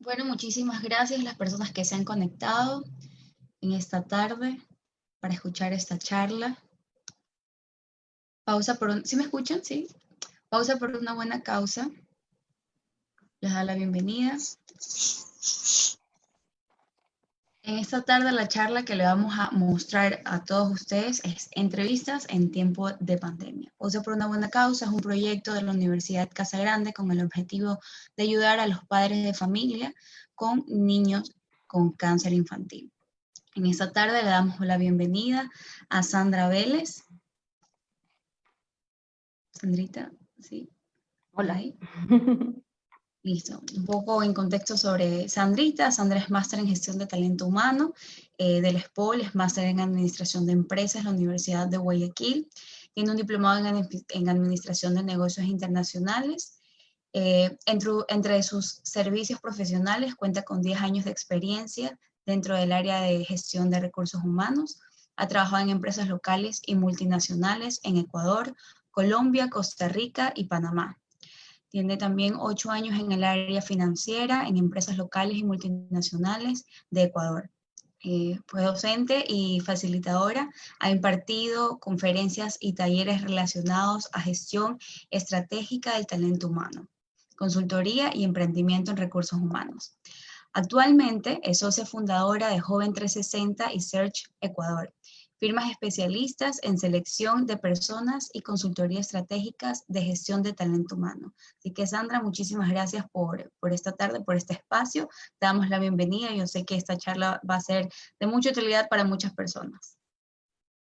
Bueno, muchísimas gracias a las personas que se han conectado en esta tarde para escuchar esta charla. ¿Sí me escuchan? Sí. Pausa por una buena causa. Les da la bienvenida. En esta tarde la charla que le vamos a mostrar a todos ustedes es entrevistas en tiempo de pandemia. Pausa por una buena causa es un proyecto de la Universidad Casa Grande con el objetivo de ayudar a los padres de familia con niños con cáncer infantil. En esta tarde le damos la bienvenida a Sandra Vélez. Sandrita, ¿sí? Hola. Ahí. Listo. Un poco en contexto sobre Sandrita. Sandra es máster en gestión de talento humano del SPOL, es máster en administración de empresas en la Universidad de Guayaquil. Tiene un diplomado en administración de negocios internacionales. Entre sus servicios profesionales cuenta con 10 años de experiencia dentro del área de gestión de recursos humanos. Ha trabajado en empresas locales y multinacionales en Ecuador, Colombia, Costa Rica y Panamá. Tiene también 8 años en el área financiera en empresas locales y multinacionales de Ecuador. Fue docente y facilitadora, ha impartido conferencias y talleres relacionados a gestión estratégica del talento humano, consultoría y emprendimiento en recursos humanos. Actualmente es socia fundadora de Joven 360 y Search Ecuador, firmas especialistas en selección de personas y consultoría estratégicas de gestión de talento humano. Así que Sandra, muchísimas gracias por esta tarde, por este espacio. Te damos la bienvenida. Yo sé que esta charla va a ser de mucha utilidad para muchas personas.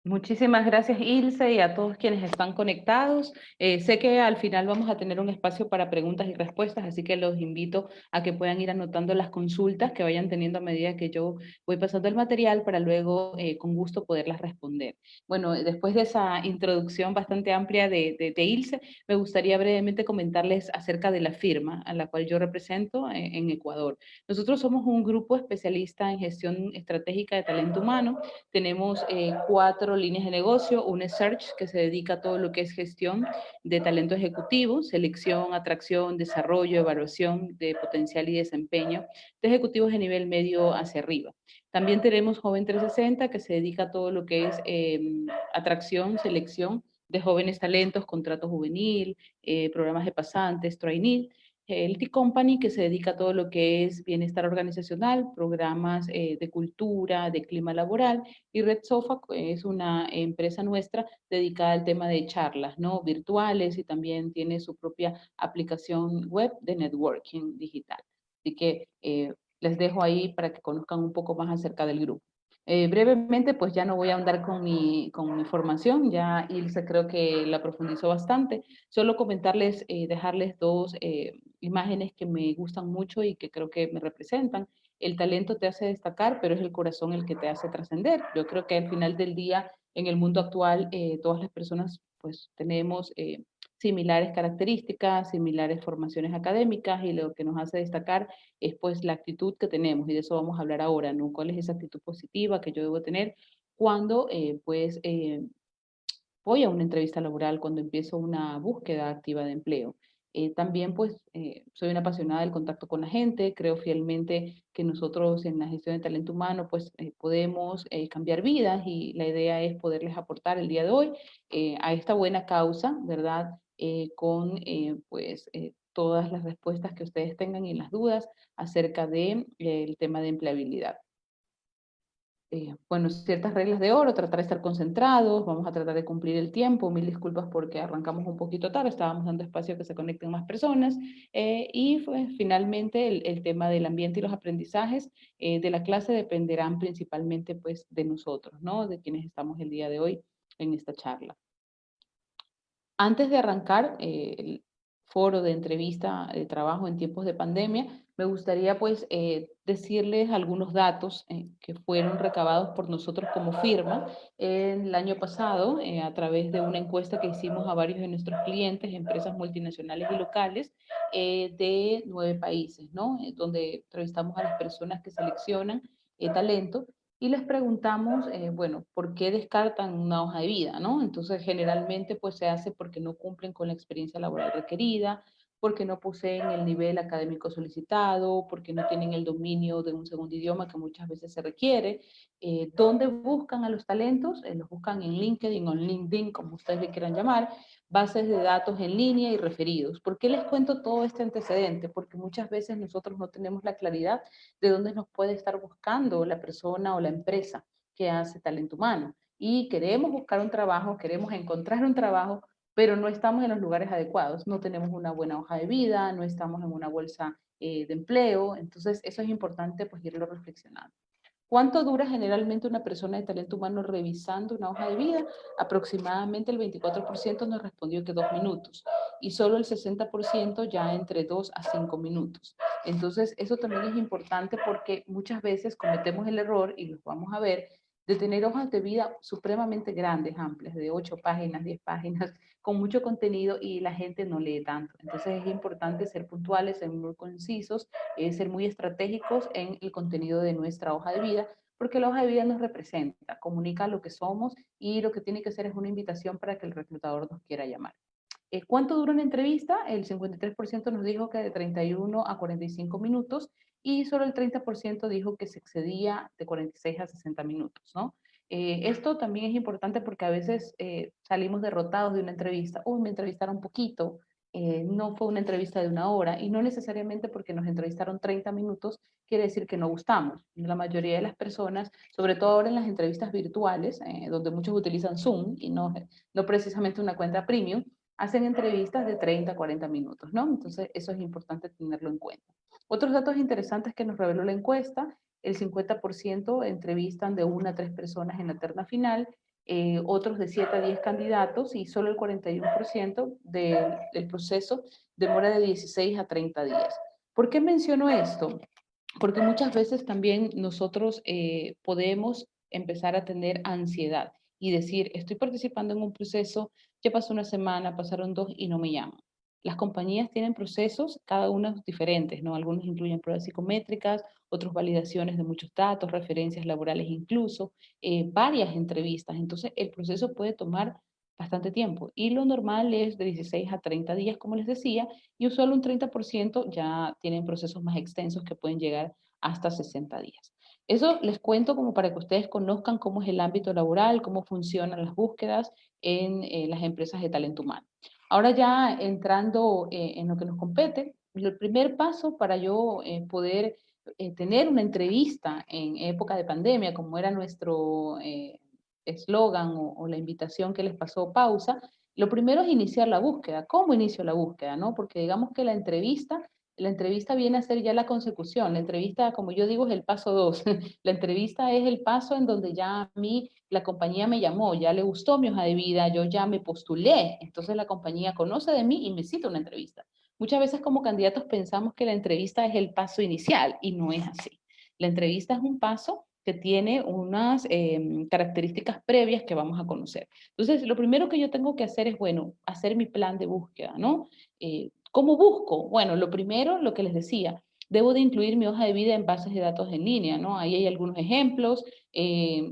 Muchísimas gracias, Ilse, y a todos quienes están conectados. Sé que al final vamos a tener un espacio para preguntas y respuestas, así que los invito a que puedan ir anotando las consultas que vayan teniendo a medida que yo voy pasando el material para luego, con gusto, poderlas responder. Bueno, después de esa introducción bastante amplia de Ilse, me gustaría brevemente comentarles acerca de la firma a la cual yo represento en Ecuador. Nosotros somos un grupo especialista en gestión estratégica de talento humano. Tenemos 4 líneas de negocio. Una es Search, que se dedica a todo lo que es gestión de talento ejecutivo, selección, atracción, desarrollo, evaluación de potencial y desempeño de ejecutivos de nivel medio hacia arriba. También tenemos Joven 360, que se dedica a todo lo que es atracción, selección de jóvenes talentos, contrato juvenil, programas de pasantes, trainee. El T-Company, que se dedica a todo lo que es bienestar organizacional, programas de cultura, de clima laboral, y Red Sofa es una empresa nuestra dedicada al tema de charlas, ¿no? Virtuales, y también tiene su propia aplicación web de networking digital. Así que les dejo ahí para que conozcan un poco más acerca del grupo. Brevemente, pues ya no voy a andar con mi formación, ya Ilse creo que la profundizó bastante. Solo comentarles, dejarles dos imágenes que me gustan mucho y que creo que me representan. El talento te hace destacar, pero es el corazón el que te hace trascender. Yo creo que al final del día, en el mundo actual, todas las personas pues tenemos similares características, similares formaciones académicas, y lo que nos hace destacar es pues la actitud que tenemos, y de eso vamos a hablar ahora, ¿no? ¿Cuál es esa actitud positiva que yo debo tener cuando voy a una entrevista laboral, cuando empiezo una búsqueda activa de empleo? También pues soy una apasionada del contacto con la gente, creo fielmente que nosotros en la gestión de talento humano pues podemos cambiar vidas, y la idea es poderles aportar el día de hoy a esta buena causa, ¿verdad? Todas las respuestas que ustedes tengan y las dudas acerca del tema de empleabilidad. Bueno, ciertas reglas de oro, tratar de estar concentrados, vamos a tratar de cumplir el tiempo. Mil disculpas porque arrancamos un poquito tarde, estábamos dando espacio a que se conecten más personas. Y pues, finalmente el tema del ambiente y los aprendizajes de la clase dependerán principalmente pues de nosotros, ¿no? De quienes estamos el día de hoy en esta charla. Antes de arrancar el foro de entrevista de trabajo en tiempos de pandemia, me gustaría pues decirles algunos datos que fueron recabados por nosotros como firma el año pasado a través de una encuesta que hicimos a varios de nuestros clientes, empresas multinacionales y locales de 9 países, ¿no? Donde entrevistamos a las personas que seleccionan talento, y les preguntamos, bueno, ¿por qué descartan una hoja de vida, no? Entonces, generalmente, pues se hace porque no cumplen con la experiencia laboral requerida, porque no poseen el nivel académico solicitado, porque no tienen el dominio de un segundo idioma que muchas veces se requiere. ¿Dónde buscan a los talentos? Los buscan en LinkedIn o en LinkedIn, como ustedes le quieran llamar, bases de datos en línea y referidos. ¿Por qué les cuento todo este antecedente? Porque muchas veces nosotros no tenemos la claridad de dónde nos puede estar buscando la persona o la empresa que hace talento humano. Y queremos buscar un trabajo, queremos encontrar un trabajo, pero no estamos en los lugares adecuados, no tenemos una buena hoja de vida, no estamos en una bolsa de empleo, entonces eso es importante pues irlo reflexionando. ¿Cuánto dura generalmente una persona de talento humano revisando una hoja de vida? Aproximadamente el 24% nos respondió que 2 minutos y solo el 60% ya entre 2 a 5 minutos. Entonces, eso también es importante porque muchas veces cometemos el error, y lo vamos a ver, de tener hojas de vida supremamente grandes, amplias, de 8 páginas, 10 páginas, con mucho contenido y la gente no lee tanto. Entonces, es importante ser puntuales, ser muy concisos, ser muy estratégicos en el contenido de nuestra hoja de vida, porque la hoja de vida nos representa, comunica lo que somos y lo que tiene que ser es una invitación para que el reclutador nos quiera llamar. ¿Cuánto dura una entrevista? El 53% nos dijo que de 31 a 45 minutos y solo el 30% dijo que se excedía de 46 a 60 minutos, ¿no? Esto también es importante porque a veces salimos derrotados de una entrevista. Uy, me entrevistaron un poquito, no fue una entrevista de 1 hora y no necesariamente porque nos entrevistaron 30 minutos quiere decir que no gustamos. La mayoría de las personas, sobre todo ahora en las entrevistas virtuales, donde muchos utilizan Zoom y no precisamente una cuenta premium, hacen entrevistas de 30 a 40 minutos, ¿no? Entonces, eso es importante tenerlo en cuenta. Otros datos interesantes que nos reveló la encuesta: el 50% entrevistan de 1 a 3 personas en la terna final, otros de 7 a 10 candidatos y solo el 41% del proceso demora de 16 a 30 días. ¿Por qué menciono esto? Porque muchas veces también nosotros podemos empezar a tener ansiedad y decir, estoy participando en un proceso, ya pasó una semana, pasaron 2 y no me llaman. Las compañías tienen procesos, cada uno diferentes, ¿no? Algunos incluyen pruebas psicométricas, otros validaciones de muchos datos, referencias laborales incluso, varias entrevistas. Entonces, el proceso puede tomar bastante tiempo y lo normal es de 16 a 30 días, como les decía, y solo un 30% ya tienen procesos más extensos que pueden llegar hasta 60 días. Eso les cuento como para que ustedes conozcan cómo es el ámbito laboral, cómo funcionan las búsquedas en las empresas de talento humano. Ahora ya entrando en lo que nos compete, el primer paso para yo poder tener una entrevista en época de pandemia, como era nuestro eslogan o la invitación que les pasó Pausa, lo primero es iniciar la búsqueda. ¿Cómo inicio la búsqueda? ¿No? Porque digamos que la entrevista viene a ser ya la consecución. La entrevista, como yo digo, es el paso 2. La entrevista es el paso en donde ya a mí la compañía me llamó, ya le gustó mi hoja de vida, yo ya me postulé. Entonces la compañía conoce de mí y me cita una entrevista. Muchas veces como candidatos pensamos que la entrevista es el paso inicial y no es así. La entrevista es un paso que tiene unas características previas que vamos a conocer. Entonces, lo primero que yo tengo que hacer es, bueno, hacer mi plan de búsqueda, ¿no? ¿Cómo busco? Bueno, lo primero, lo que les decía, debo de incluir mi hoja de vida en bases de datos en línea, ¿no? Ahí hay algunos ejemplos,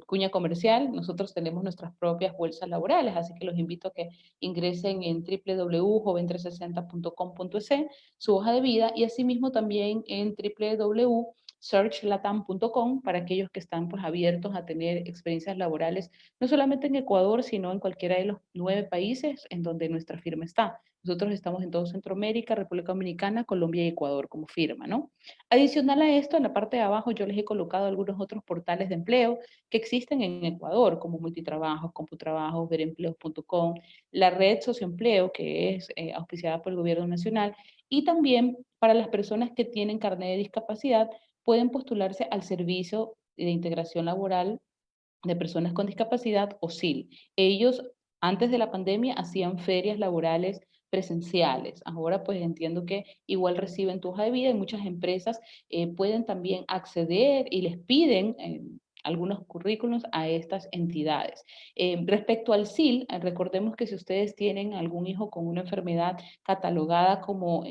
cuña comercial, nosotros tenemos nuestras propias bolsas laborales, así que los invito a que ingresen en www.joven360.com.es su hoja de vida y asimismo también en www.searchlatam.com para aquellos que están pues abiertos a tener experiencias laborales, no solamente en Ecuador, sino en cualquiera de los 9 países en donde nuestra firma está. Nosotros estamos en todo Centroamérica, República Dominicana, Colombia y Ecuador como firma, ¿no? Adicional a esto, en la parte de abajo yo les he colocado algunos otros portales de empleo que existen en Ecuador, como Multitrabajos, Computrabajos, verempleos.com, la red Socioempleo, que es auspiciada por el gobierno nacional, y también para las personas que tienen carnet de discapacidad, pueden postularse al servicio de integración laboral de personas con discapacidad o SIL. Ellos antes de la pandemia hacían ferias laborales presenciales. Ahora pues entiendo que igual reciben tu hoja de vida y muchas empresas pueden también acceder y les piden algunos currículos a estas entidades. Respecto al SIL, recordemos que si ustedes tienen algún hijo con una enfermedad catalogada como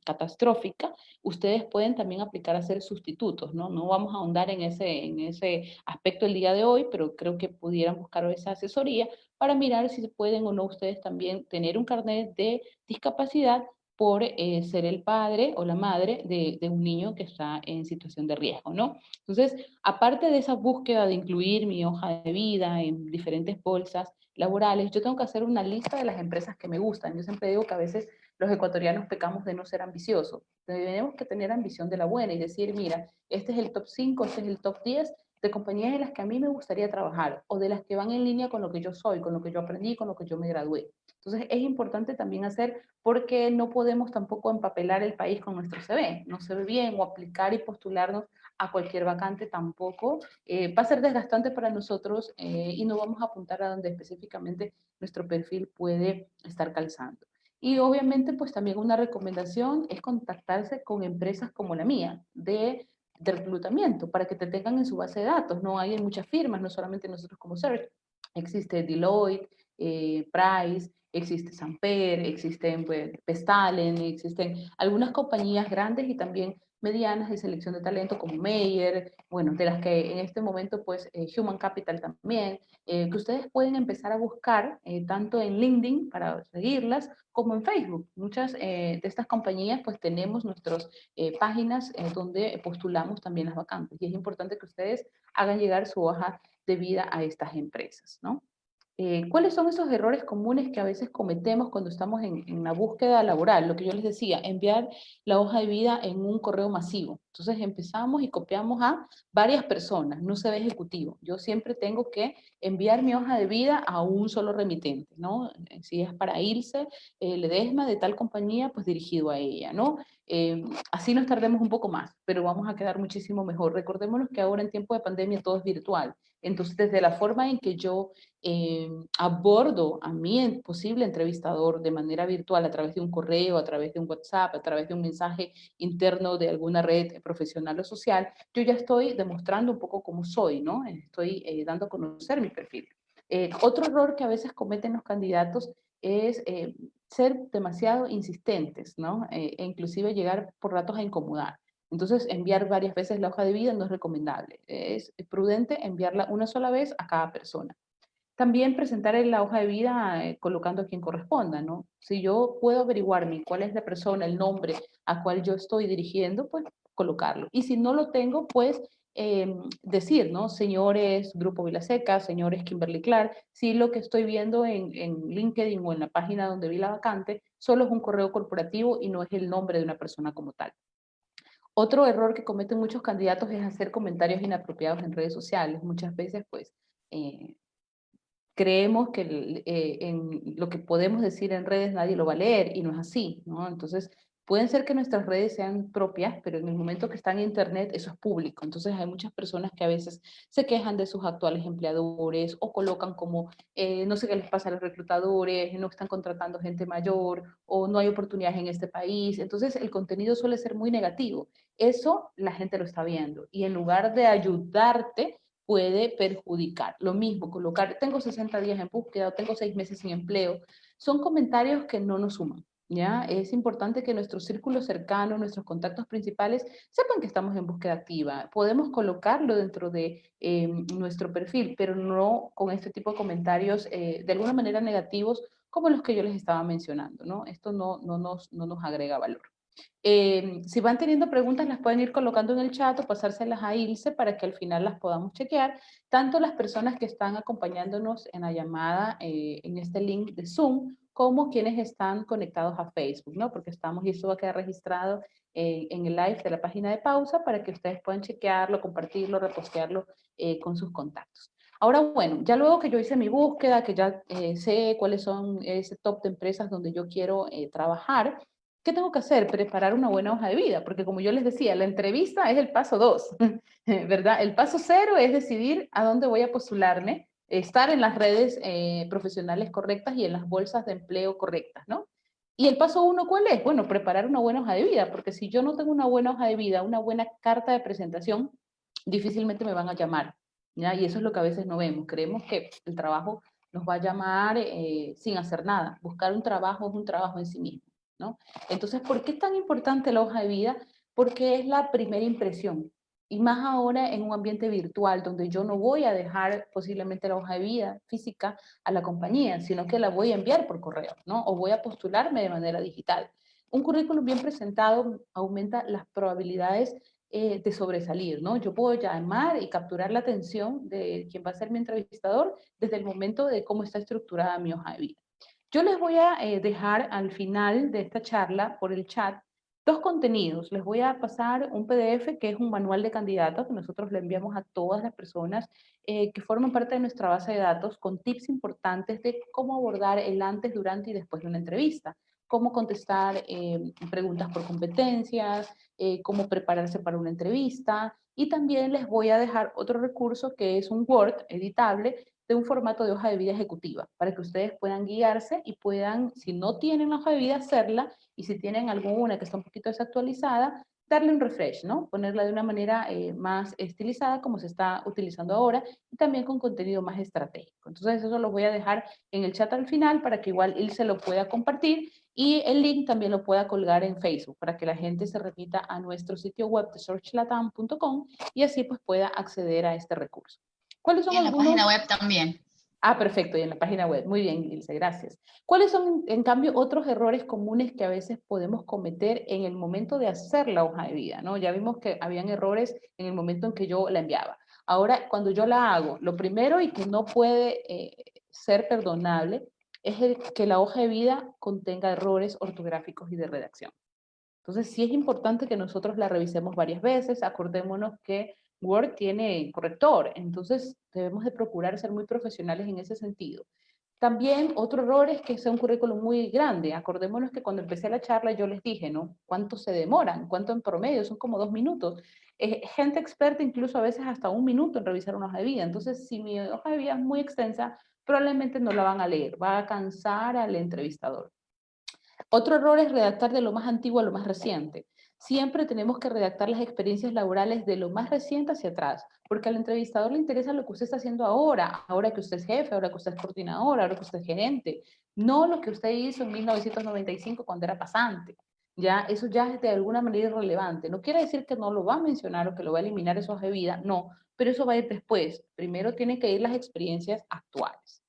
catastrófica, ustedes pueden también aplicar a ser sustitutos, ¿no? No vamos a ahondar en ese aspecto el día de hoy, pero creo que pudieran buscar esa asesoría para mirar si pueden o no ustedes también tener un carnet de discapacidad por ser el padre o la madre de un niño que está en situación de riesgo, ¿no? Entonces, aparte de esa búsqueda de incluir mi hoja de vida en diferentes bolsas laborales, yo tengo que hacer una lista de las empresas que me gustan. Yo siempre digo que a veces los ecuatorianos pecamos de no ser ambiciosos. Tenemos que tener ambición de la buena y decir, mira, este es el top 5, este es el top 10 de compañías en las que a mí me gustaría trabajar o de las que van en línea con lo que yo soy, con lo que yo aprendí, con lo que yo me gradué. Entonces es importante también hacer, porque no podemos tampoco empapelar el país con nuestro CV, no se ve bien, o aplicar y postularnos a cualquier vacante tampoco. Va a ser desgastante para nosotros y no vamos a apuntar a donde específicamente nuestro perfil puede estar calzando. Y obviamente, pues también una recomendación es contactarse con empresas como la mía, de reclutamiento, para que te tengan en su base de datos. No hay muchas firmas, no solamente nosotros como Search. Existe Deloitte, Price, existe Samper, existen pues, Pestalen, existen algunas compañías grandes y también medianas de selección de talento como Meyer, bueno, de las que en este momento pues Human Capital también, que ustedes pueden empezar a buscar tanto en LinkedIn para seguirlas como en Facebook. Muchas de estas compañías pues tenemos nuestras páginas donde postulamos también las vacantes y es importante que ustedes hagan llegar su hoja de vida a estas empresas, ¿no? ¿Cuáles son esos errores comunes que a veces cometemos cuando estamos en la búsqueda laboral? Lo que yo les decía, enviar la hoja de vida en un correo masivo. Entonces empezamos y copiamos a varias personas, no se ve ejecutivo. Yo siempre tengo que enviar mi hoja de vida a un solo remitente, ¿no? Si es para Ilse Ledesma de tal compañía, pues dirigido a ella, ¿no? Así nos tardemos un poco más, pero vamos a quedar muchísimo mejor. Recordémonos que ahora en tiempo de pandemia todo es virtual. Entonces, desde la forma en que yo abordo a mi posible entrevistador de manera virtual a través de un correo, a través de un WhatsApp, a través de un mensaje interno de alguna red profesional o social, yo ya estoy demostrando un poco cómo soy, ¿no? Estoy dando a conocer mi perfil. Otro error que a veces cometen los candidatos es ser demasiado insistentes, ¿no? E inclusive llegar por ratos a incomodar. Entonces, enviar varias veces la hoja de vida no es recomendable. Es prudente enviarla una sola vez a cada persona. También presentar en la hoja de vida colocando a quien corresponda, ¿no? Si yo puedo averiguarme cuál es la persona, el nombre a cual yo estoy dirigiendo, pues colocarlo. Y si no lo tengo, pues decir, ¿no? Señores Grupo Vilaseca, señores Kimberly Clark, si lo que estoy viendo en LinkedIn o en la página donde vi la vacante solo es un correo corporativo y no es el nombre de una persona como tal. Otro error que cometen muchos candidatos es hacer comentarios inapropiados en redes sociales. Muchas veces, pues, eh, creemos que en lo que podemos decir en redes nadie lo va a leer y no es así, ¿no? Entonces, pueden ser que nuestras redes sean propias, pero en el momento que están en internet eso es público. Entonces, hay muchas personas que a veces se quejan de sus actuales empleadores o colocan como, no sé qué les pasa a los reclutadores, no están contratando gente mayor o no hay oportunidades en este país. Entonces, el contenido suele ser muy negativo. Eso la gente lo está viendo y en lugar de ayudarte, puede perjudicar. Lo mismo, colocar, tengo 60 días en búsqueda o tengo 6 meses sin empleo, son comentarios que no nos suman. ¿Ya? Es importante que nuestro círculo cercano, nuestros contactos principales, sepan que estamos en búsqueda activa. Podemos colocarlo dentro de nuestro perfil, pero no con este tipo de comentarios de alguna manera negativos como los que yo les estaba mencionando, ¿no? Esto no nos agrega valor. Si van teniendo preguntas, las pueden ir colocando en el chat o pasárselas a Ilse para que al final las podamos chequear, tanto las personas que están acompañándonos en la llamada en este link de Zoom, como quienes están conectados a Facebook, ¿no? Porque estamos, y esto va a quedar registrado en el live de la página de pausa para que ustedes puedan chequearlo, compartirlo, repostearlo con sus contactos. Ahora, bueno, ya luego que yo hice mi búsqueda, que ya sé cuáles son ese top de empresas donde yo quiero trabajar, ¿qué tengo que hacer? Preparar una buena hoja de vida, porque como yo les decía, la entrevista es el paso 2, ¿verdad? El paso 0 es decidir a dónde voy a postularme, estar en las redes profesionales correctas y en las bolsas de empleo correctas, ¿no? Y el paso 1, ¿cuál es? Bueno, preparar una buena hoja de vida, porque si yo no tengo una buena hoja de vida, una buena carta de presentación, difícilmente me van a llamar, ¿ya? Y eso es lo que a veces no vemos. Creemos que el trabajo nos va a llamar sin hacer nada. Buscar un trabajo es un trabajo en sí mismo, ¿no? Entonces, ¿por qué es tan importante la hoja de vida? Porque es la primera impresión. Y más ahora en un ambiente virtual donde yo no voy a dejar posiblemente la hoja de vida física a la compañía, sino que la voy a enviar por correo, ¿no? O voy a postularme de manera digital. Un currículum bien presentado aumenta las probabilidades de sobresalir, ¿no? Yo puedo llamar y capturar la atención de quien va a ser mi entrevistador desde el momento de cómo está estructurada mi hoja de vida. Yo les voy a dejar al final de esta charla por el chat dos contenidos. Les voy a pasar un PDF que es un manual de candidatos que nosotros le enviamos a todas las personas que forman parte de nuestra base de datos con tips importantes de cómo abordar el antes, durante y después de una entrevista, cómo contestar preguntas por competencias, cómo prepararse para una entrevista. Y también les voy a dejar otro recurso que es un Word editable de un formato de hoja de vida ejecutiva, para que ustedes puedan guiarse y puedan, si no tienen la hoja de vida, hacerla, y si tienen alguna que está un poquito desactualizada, darle un refresh, ¿no? Ponerla de una manera más estilizada como se está utilizando ahora y también con contenido más estratégico. Entonces eso lo voy a dejar en el chat al final para que igual él se lo pueda compartir y el link también lo pueda colgar en Facebook para que la gente se repita a nuestro sitio web de searchlatam.com y así pues pueda acceder a este recurso. ¿Cuáles son Y en la página algunos? web también. Ah, perfecto, y en la página web. Muy bien, Ilse, gracias. ¿Cuáles son, en cambio, otros errores comunes que a veces podemos cometer en el momento de hacer la hoja de vida, ¿no? Ya vimos que habían errores en el momento en que yo la enviaba. Ahora, cuando yo la hago, lo primero y que no puede ser perdonable es que la hoja de vida contenga errores ortográficos y de redacción. Entonces, sí es importante que nosotros la revisemos varias veces. Acordémonos que Word tiene corrector, entonces debemos de procurar ser muy profesionales en ese sentido. También otro error es que sea un currículum muy grande. Acordémonos que cuando empecé la charla yo les dije, ¿no? ¿Cuánto se demoran? ¿Cuánto en promedio? Son como 2 minutos. Gente experta incluso a veces hasta 1 minuto en revisar una hoja de vida. Entonces, si mi hoja de vida es muy extensa, probablemente no la van a leer. Va a cansar al entrevistador. Otro error es redactar de lo más antiguo a lo más reciente. Siempre tenemos que redactar las experiencias laborales de lo más reciente hacia atrás, porque al entrevistador le interesa lo que usted está haciendo ahora, ahora que usted es jefe, ahora que usted es coordinador, ahora que usted es gerente, no lo que usted hizo en 1995 cuando era pasante. Ya, eso ya es de alguna manera irrelevante. No quiere decir que no lo va a mencionar o que lo va a eliminar eso de vida, no, pero eso va a ir después. Primero tienen que ir las experiencias actuales.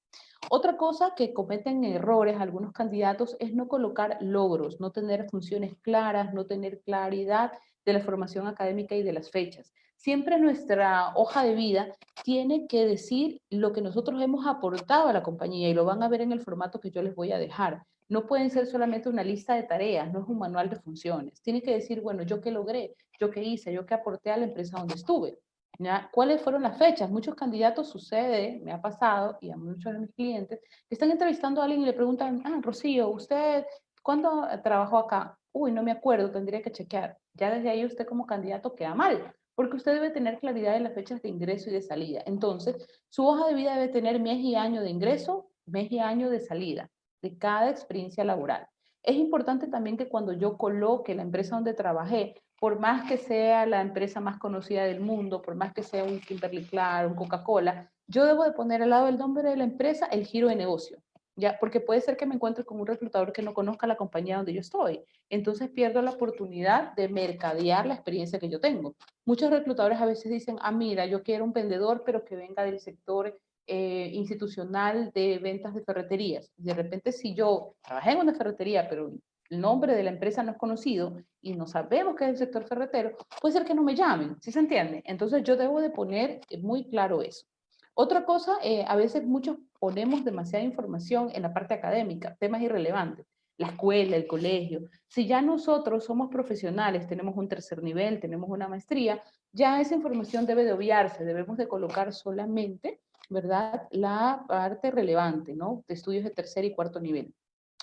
Otra cosa que cometen errores algunos candidatos es no colocar logros, no tener funciones claras, no tener claridad de la formación académica y de las fechas. Siempre nuestra hoja de vida tiene que decir lo que nosotros hemos aportado a la compañía y lo van a ver en el formato que yo les voy a dejar. No pueden ser solamente una lista de tareas, no es un manual de funciones. Tiene que decir, bueno, yo qué logré, yo qué hice, yo qué aporté a la empresa donde estuve. ¿Ya? ¿Cuáles fueron las fechas? Muchos candidatos sucede, me ha pasado, y a muchos de mis clientes, que están entrevistando a alguien y le preguntan, Rocío, ¿usted cuándo trabajó acá? Uy, no me acuerdo, tendría que chequear. Ya desde ahí usted como candidato queda mal, porque usted debe tener claridad en las fechas de ingreso y de salida. Entonces, su hoja de vida debe tener mes y año de ingreso, mes y año de salida, de cada experiencia laboral. Es importante también que cuando yo coloque la empresa donde trabajé, por más que sea la empresa más conocida del mundo, por más que sea un Kimberly-Clark, un Coca-Cola, yo debo de poner al lado del nombre de la empresa el giro de negocio, ¿ya? Porque puede ser que me encuentre con un reclutador que no conozca la compañía donde yo estoy. Entonces pierdo la oportunidad de mercadear la experiencia que yo tengo. Muchos reclutadores a veces dicen, mira, yo quiero un vendedor, pero que venga del sector institucional de ventas de ferreterías. De repente, si yo trabajé en una ferretería, pero el nombre de la empresa no es conocido y no sabemos qué es el sector ferretero, puede ser que no me llamen, ¿sí se entiende? Entonces yo debo de poner muy claro eso. Otra cosa, a veces muchos ponemos demasiada información en la parte académica, temas irrelevantes, la escuela, el colegio. Si ya nosotros somos profesionales, tenemos un tercer nivel, tenemos una maestría, ya esa información debe de obviarse, debemos de colocar solamente, ¿verdad?, la parte relevante, ¿no?, de estudios de tercer y cuarto nivel.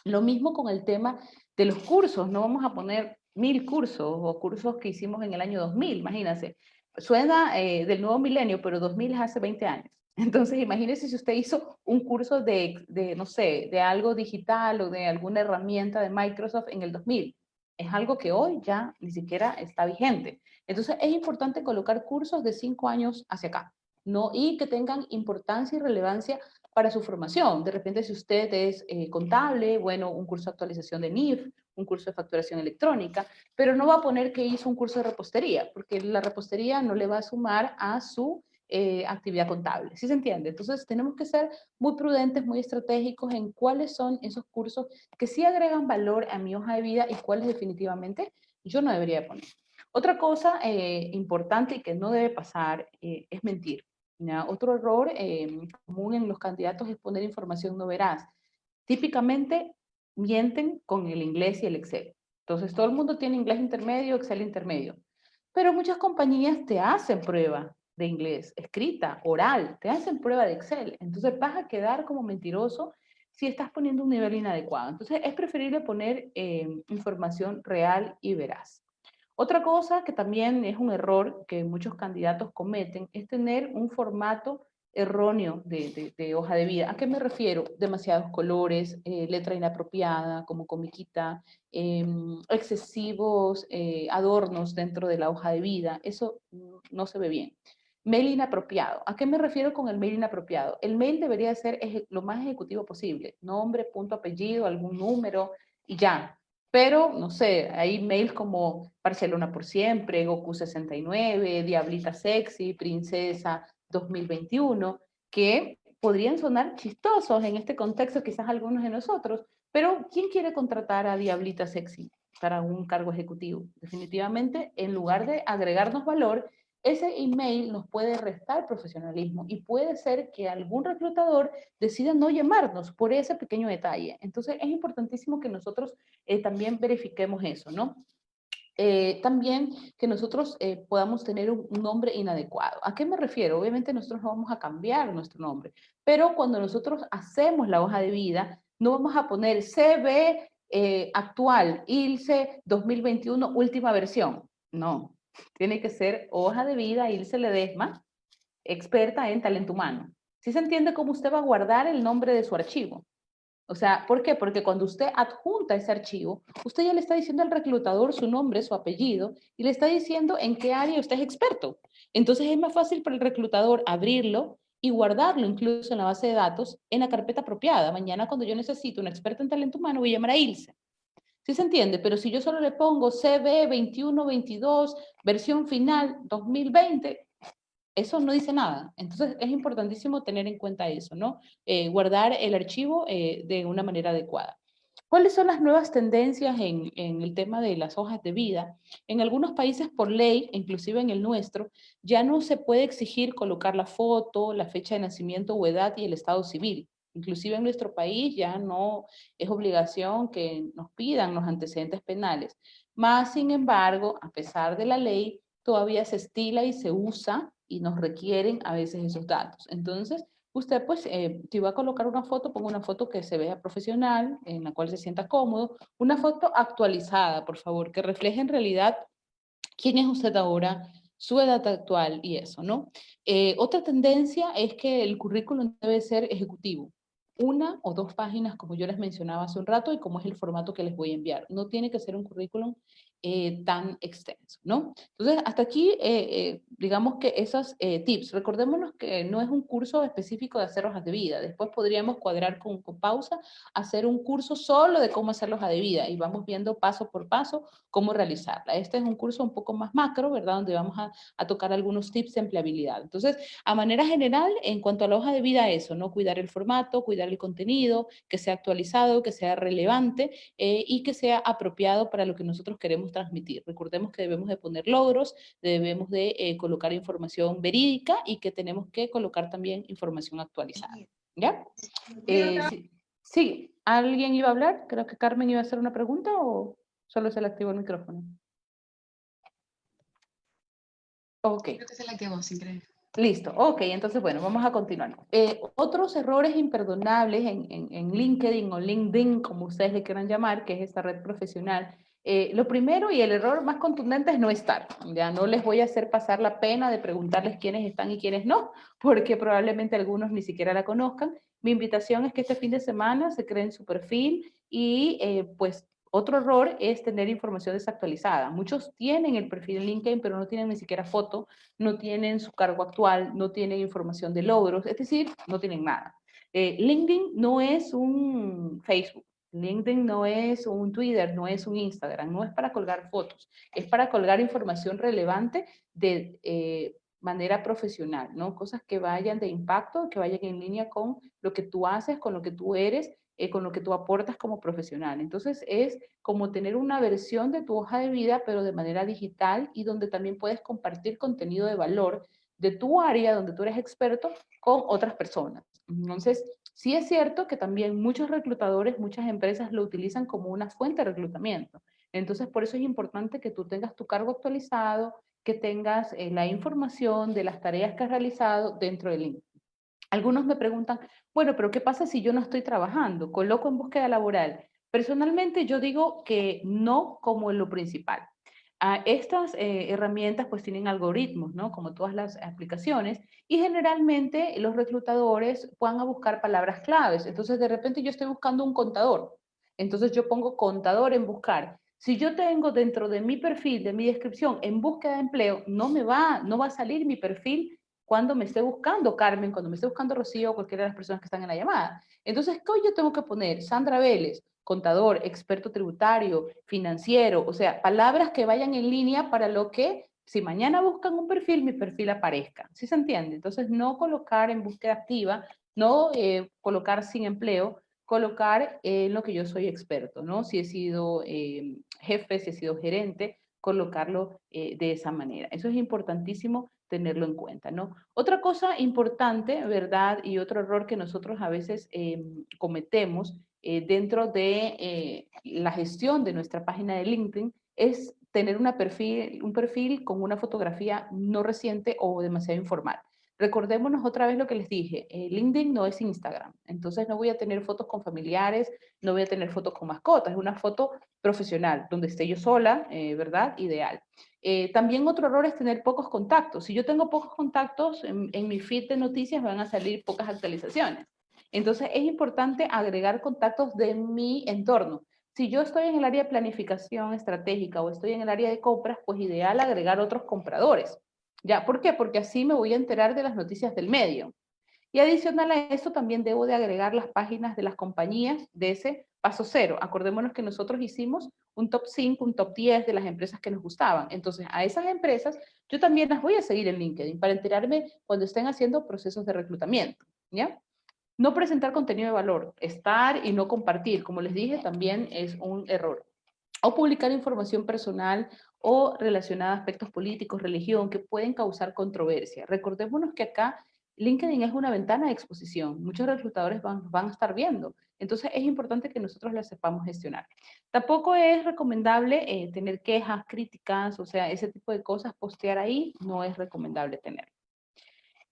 Lo mismo con el tema de los cursos, no vamos a poner 1000 cursos o cursos que hicimos en el año 2000, imagínense. Suena del nuevo milenio, pero 2000 es hace 20 años. Entonces, imagínense si usted hizo un curso no sé, de algo digital o de alguna herramienta de Microsoft en el 2000. Es algo que hoy ya ni siquiera está vigente. Entonces, es importante colocar cursos de 5 años hacia acá, ¿no? Y que tengan importancia y relevancia para su formación. De repente, si usted es contable, bueno, un curso de actualización de NIF, un curso de facturación electrónica, pero no va a poner que hizo un curso de repostería, porque la repostería no le va a sumar a su actividad contable. ¿Sí se entiende? Entonces tenemos que ser muy prudentes, muy estratégicos en cuáles son esos cursos que sí agregan valor a mi hoja de vida y cuáles definitivamente yo no debería poner. Otra cosa importante y que no debe pasar es mentir. ¿Ya? Otro error común en los candidatos es poner información no veraz. Típicamente mienten con el inglés y el Excel. Entonces todo el mundo tiene inglés intermedio, Excel intermedio. Pero muchas compañías te hacen prueba de inglés, escrita, oral, te hacen prueba de Excel. Entonces vas a quedar como mentiroso si estás poniendo un nivel inadecuado. Entonces es preferible poner información real y veraz. Otra cosa que también es un error que muchos candidatos cometen es tener un formato erróneo de hoja de vida. ¿A qué me refiero? Demasiados colores, letra inapropiada, como comiquita, excesivos adornos dentro de la hoja de vida. Eso no se ve bien. Mail inapropiado. ¿A qué me refiero con el mail inapropiado? El mail debería ser lo más ejecutivo posible. Nombre, punto, apellido, algún número y ya. Pero, no sé, hay mails como Barcelona por siempre, Goku 69, Diablita Sexy, Princesa 2021, que podrían sonar chistosos en este contexto, quizás algunos de nosotros, pero ¿quién quiere contratar a Diablita Sexy para un cargo ejecutivo? Definitivamente, en lugar de agregarnos valor, ese email nos puede restar profesionalismo y puede ser que algún reclutador decida no llamarnos por ese pequeño detalle. Entonces, es importantísimo que nosotros también verifiquemos eso, ¿no? También que nosotros podamos tener un nombre inadecuado. ¿A qué me refiero? Obviamente nosotros no vamos a cambiar nuestro nombre, pero cuando nosotros hacemos la hoja de vida, no vamos a poner CV actual, ILSE 2021, última versión. No, tiene que ser hoja de vida, ILSE Ledesma, experta en talento humano. ¿Sí se entiende cómo usted va a guardar el nombre de su archivo? O sea, ¿por qué? Porque cuando usted adjunta ese archivo, usted ya le está diciendo al reclutador su nombre, su apellido, y le está diciendo en qué área usted es experto. Entonces es más fácil para el reclutador abrirlo y guardarlo incluso en la base de datos en la carpeta apropiada. Mañana cuando yo necesito un experto en talento humano, voy a llamar a Ilse. ¿Sí se entiende? Pero si yo solo le pongo CB 2122, versión final 2020, eso no dice nada. Entonces es importantísimo tener en cuenta eso, ¿no? Guardar el archivo de una manera adecuada. ¿Cuáles son las nuevas tendencias en el tema de las hojas de vida? En algunos países por ley, inclusive en el nuestro, ya no se puede exigir colocar la foto, la fecha de nacimiento o edad y el estado civil. Inclusive en nuestro país ya no es obligación que nos pidan los antecedentes penales. Más sin embargo, a pesar de la ley, todavía se estila y se usa y nos requieren a veces esos datos. Entonces, usted, pues, si va a colocar una foto, ponga una foto que se vea profesional, en la cual se sienta cómodo, una foto actualizada, por favor, que refleje en realidad quién es usted ahora, su edad actual y eso, ¿no? Otra tendencia es que el currículum debe ser ejecutivo. Una o dos páginas, como yo les mencionaba hace un rato, y como es el formato que les voy a enviar. No tiene que ser un currículum tan extenso, ¿no? Entonces, hasta aquí, digamos que esos tips. Recordémonos que no es un curso específico de hacer hojas de vida. Después podríamos cuadrar con pausa, hacer un curso solo de cómo hacer hoja de vida y vamos viendo paso por paso cómo realizarla. Este es un curso un poco más macro, ¿verdad? Donde vamos a tocar algunos tips de empleabilidad. Entonces, a manera general, en cuanto a la hoja de vida, eso, ¿no? Cuidar el formato, cuidar el contenido, que sea actualizado, que sea relevante y que sea apropiado para lo que nosotros queremos transmitir. Recordemos que debemos de poner logros, debemos de colocar información verídica y que tenemos que colocar también información actualizada. ¿Ya? Sí, sí, ¿alguien iba a hablar? Creo que Carmen iba a hacer una pregunta o solo se le activó el micrófono. Ok. Creo que se la activó sin querer. Listo, ok, entonces bueno, vamos a continuar. Otros errores imperdonables en LinkedIn o LinkedIn, como ustedes le quieran llamar, que es esta red profesional. Lo primero y el error más contundente es no estar. Ya no les voy a hacer pasar la pena de preguntarles quiénes están y quiénes no, porque probablemente algunos ni siquiera la conozcan. Mi invitación es que este fin de semana se creen su perfil y pues otro error es tener información desactualizada. Muchos tienen el perfil en LinkedIn, pero no tienen ni siquiera foto, no tienen su cargo actual, no tienen información de logros, es decir, no tienen nada. LinkedIn no es un Facebook, LinkedIn no es un Twitter, no es un Instagram, no es para colgar fotos, es para colgar información relevante manera profesional, ¿no? Cosas que vayan de impacto, que vayan en línea con lo que tú haces, con lo que tú eres, con lo que tú aportas como profesional. Entonces es como tener una versión de tu hoja de vida, pero de manera digital y donde también puedes compartir contenido de valor de tu área, donde tú eres experto, con otras personas. Entonces, sí es cierto que también muchos reclutadores, muchas empresas lo utilizan como una fuente de reclutamiento. Entonces, por eso es importante que tú tengas tu cargo actualizado, que tengas la información de las tareas que has realizado dentro del LinkedIn. Algunos me preguntan, bueno, pero ¿qué pasa si yo no estoy trabajando? ¿Coloco en búsqueda laboral? Personalmente yo digo que no como lo principal. Estas herramientas pues tienen algoritmos, ¿no? Como todas las aplicaciones, y generalmente los reclutadores van a buscar palabras claves. Entonces de repente yo estoy buscando un contador. Entonces yo pongo contador en buscar. Si yo tengo dentro de mi perfil, de mi descripción, en búsqueda de empleo, no va a salir mi perfil cuando me esté buscando Carmen, cuando me esté buscando Rocío o cualquiera de las personas que están en la llamada. Entonces, ¿qué yo tengo que poner? Sandra Vélez, contador, experto tributario, financiero, o sea, palabras que vayan en línea para lo que, si mañana buscan un perfil, mi perfil aparezca. ¿Sí se entiende? Entonces, no colocar en búsqueda activa, no colocar sin empleo, colocar en lo que yo soy experto, ¿no? Si he sido jefe, si he sido gerente, colocarlo de esa manera. Eso es importantísimo tenerlo en cuenta, ¿no? Otra cosa importante, ¿verdad? Y otro error que nosotros a veces cometemos dentro de la gestión de nuestra página de LinkedIn es tener un perfil con una fotografía no reciente o demasiado informal. Recordémonos otra vez lo que les dije, LinkedIn no es Instagram, entonces no voy a tener fotos con familiares, no voy a tener fotos con mascotas, es una foto profesional, donde esté yo sola, ¿verdad? Ideal. También otro error es tener pocos contactos. Si yo tengo pocos contactos, en mi feed de noticias van a salir pocas actualizaciones. Entonces es importante agregar contactos de mi entorno. Si yo estoy en el área de planificación estratégica o estoy en el área de compras, pues ideal agregar otros compradores. ¿Ya? ¿Por qué? Porque así me voy a enterar de las noticias del medio. Y adicional a eso, también debo de agregar las páginas de las compañías de ese paso cero. Acordémonos que nosotros hicimos un top 5, un top 10 de las empresas que nos gustaban. Entonces, a esas empresas yo también las voy a seguir en LinkedIn para enterarme cuando estén haciendo procesos de reclutamiento, ¿ya? No presentar contenido de valor, estar y no compartir, como les dije, también es un error. O publicar información personal o relacionada a aspectos políticos, religión, que pueden causar controversia. Recordémonos que acá LinkedIn es una ventana de exposición. Muchos reclutadores van a estar viendo. Entonces es importante que nosotros la sepamos gestionar. Tampoco es recomendable tener quejas, críticas, o sea, ese tipo de cosas, postear ahí, no es recomendable tener.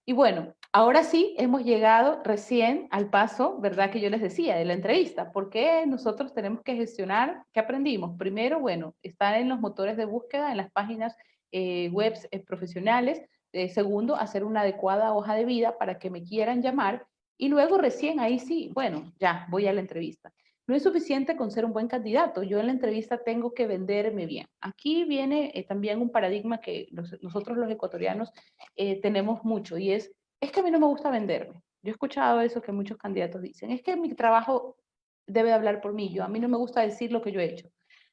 Y bueno, ahora sí hemos llegado recién al paso, ¿verdad? Que yo les decía de la entrevista. ¿Por qué nosotros tenemos que gestionar? ¿Qué aprendimos? Primero, bueno, estar en los motores de búsqueda, en las páginas web profesionales. Segundo, hacer una adecuada hoja de vida para que me quieran llamar. Y luego recién ahí sí, bueno, ya voy a la entrevista. No es suficiente con ser un buen candidato. Yo en la entrevista tengo que venderme bien. Aquí viene también un paradigma que nosotros los ecuatorianos tenemos mucho y es que a mí no me gusta venderme. Yo he escuchado eso que muchos candidatos dicen, es que mi trabajo debe hablar por mí, a mí no me gusta decir lo que yo he hecho.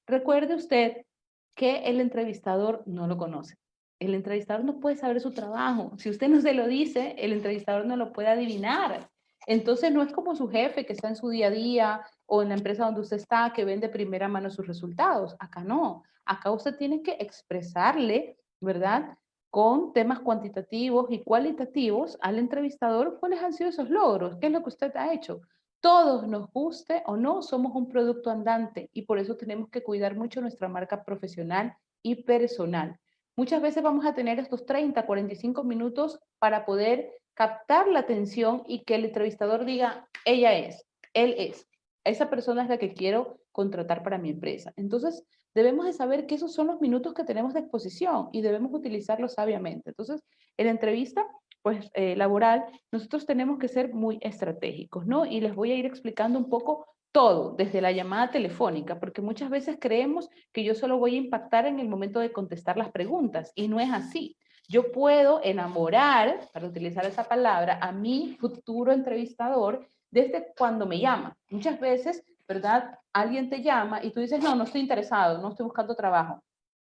Recuerde usted que el entrevistador no lo conoce. El entrevistador no puede saber su trabajo. Si usted no se lo dice, el entrevistador no lo puede adivinar. Entonces no es como su jefe que está en su día a día o en la empresa donde usted está que vende primera mano sus resultados. Acá no. Acá usted tiene que expresarle, ¿verdad? Con temas cuantitativos y cualitativos al entrevistador cuáles han sido esos logros, qué es lo que usted ha hecho. Todos, nos guste o no, somos un producto andante y por eso tenemos que cuidar mucho nuestra marca profesional y personal. Muchas veces vamos a tener estos 30, 45 minutos para poder captar la atención y que el entrevistador diga, ella es, él es, esa persona es la que quiero contratar para mi empresa. Entonces, debemos de saber que esos son los minutos que tenemos de exposición y debemos utilizarlos sabiamente. Entonces, en la entrevista pues, laboral, nosotros tenemos que ser muy estratégicos, ¿no? Y les voy a ir explicando un poco todo, desde la llamada telefónica, porque muchas veces creemos que yo solo voy a impactar en el momento de contestar las preguntas, y no es así. Yo puedo enamorar, para utilizar esa palabra, a mi futuro entrevistador desde cuando me llama. Muchas veces, ¿verdad? Alguien te llama y tú dices, no, no estoy interesado, no estoy buscando trabajo,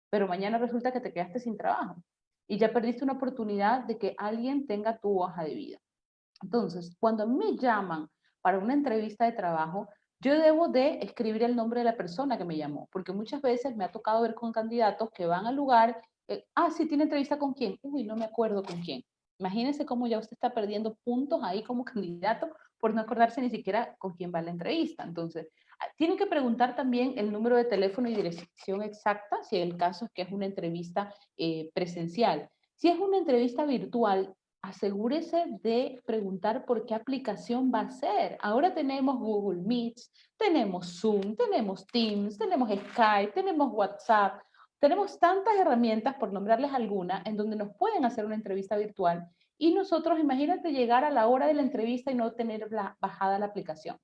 pero mañana resulta que te quedaste sin trabajo. y ya perdiste una oportunidad de que alguien tenga tu hoja de vida. Entonces, cuando me llaman para una entrevista de trabajo, yo debo de escribir el nombre de la persona que me llamó, porque muchas veces me ha tocado ver con candidatos que van al lugar, sí, tiene entrevista con quién, uy, no me acuerdo con quién. Imagínense cómo ya usted está perdiendo puntos ahí como candidato por no acordarse ni siquiera con quién va la entrevista. Entonces, tiene que preguntar también el número de teléfono y dirección exacta, si el caso es que es una entrevista presencial. Si es una entrevista virtual, asegúrese de preguntar por qué aplicación va a ser. Ahora tenemos Google Meets, tenemos Zoom, tenemos Teams, tenemos Skype, tenemos WhatsApp, tenemos tantas herramientas, por nombrarles alguna, en donde nos pueden hacer una entrevista virtual y nosotros, imagínate llegar a la hora de la entrevista y no tener bajada la aplicación,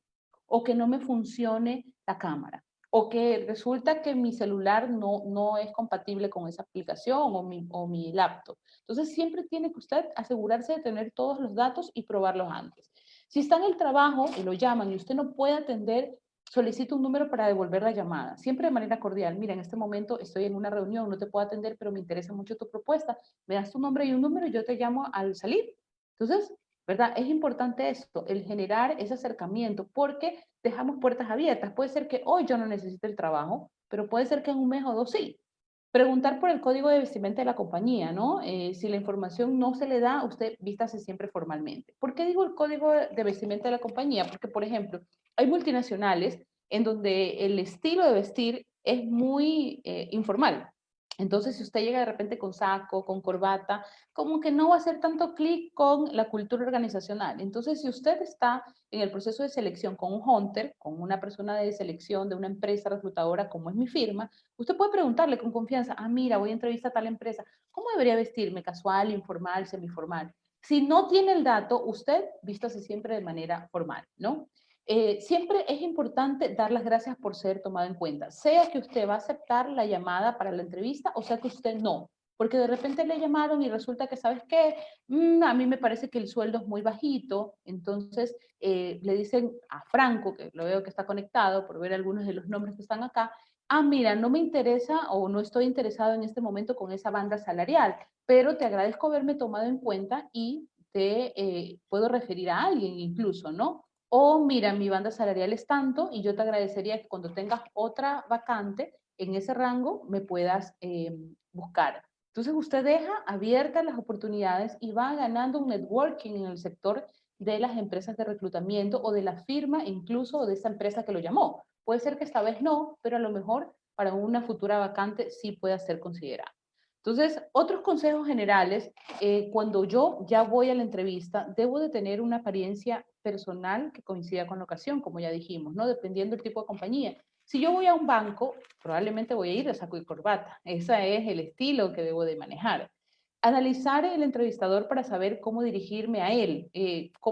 o que no me funcione la cámara, o que resulta que mi celular no es compatible con esa aplicación o mi laptop. Entonces, siempre tiene que usted asegurarse de tener todos los datos y probarlos antes. Si está en el trabajo y lo llaman y usted no puede atender, solicita un número para devolver la llamada, siempre de manera cordial. Mira, en este momento estoy en una reunión, no te puedo atender, pero me interesa mucho tu propuesta. Me das tu nombre y un número y yo te llamo al salir. Entonces, ¿verdad? Es importante esto, el generar ese acercamiento, porque dejamos puertas abiertas. Puede ser que hoy yo no necesite el trabajo, pero puede ser que en un mes o dos sí. Preguntar por el código de vestimenta de la compañía, ¿no? Si la información no se le da, usted vístase siempre formalmente. ¿Por qué digo el código de vestimenta de la compañía? Porque, por ejemplo, hay multinacionales en donde el estilo de vestir es muy informal. Entonces, si usted llega de repente con saco, con corbata, como que no va a hacer tanto clic con la cultura organizacional. Entonces, si usted está en el proceso de selección con un hunter, con una persona de selección de una empresa reclutadora como es mi firma, usted puede preguntarle con confianza, mira, voy a entrevistar a tal empresa, ¿cómo debería vestirme? ¿Casual, informal, semiformal? Si no tiene el dato, usted vístase siempre de manera formal, ¿no? Siempre es importante dar las gracias por ser tomado en cuenta, sea que usted va a aceptar la llamada para la entrevista o sea que usted no, porque de repente le llamaron y resulta que, ¿sabes qué? A mí me parece que el sueldo es muy bajito, entonces le dicen a Franco, que lo veo que está conectado por ver algunos de los nombres que están acá, mira, no me interesa o no estoy interesado en este momento con esa banda salarial, pero te agradezco haberme tomado en cuenta y te puedo referir a alguien incluso, ¿no? O mira, mi banda salarial es tanto y yo te agradecería que cuando tengas otra vacante en ese rango me puedas buscar. Entonces usted deja abiertas las oportunidades y va ganando un networking en el sector de las empresas de reclutamiento o de la firma incluso o de esa empresa que lo llamó. Puede ser que esta vez no, pero a lo mejor para una futura vacante sí pueda ser considerado. Entonces, otros consejos generales, cuando yo ya voy a la entrevista, debo de tener una apariencia personal que coincida con la ocasión, como ya dijimos, ¿no? Dependiendo del tipo de compañía. Si yo voy a un banco, probablemente voy a ir de saco y corbata. Ese es el estilo que debo de manejar. Analizar el entrevistador para saber cómo dirigirme a él.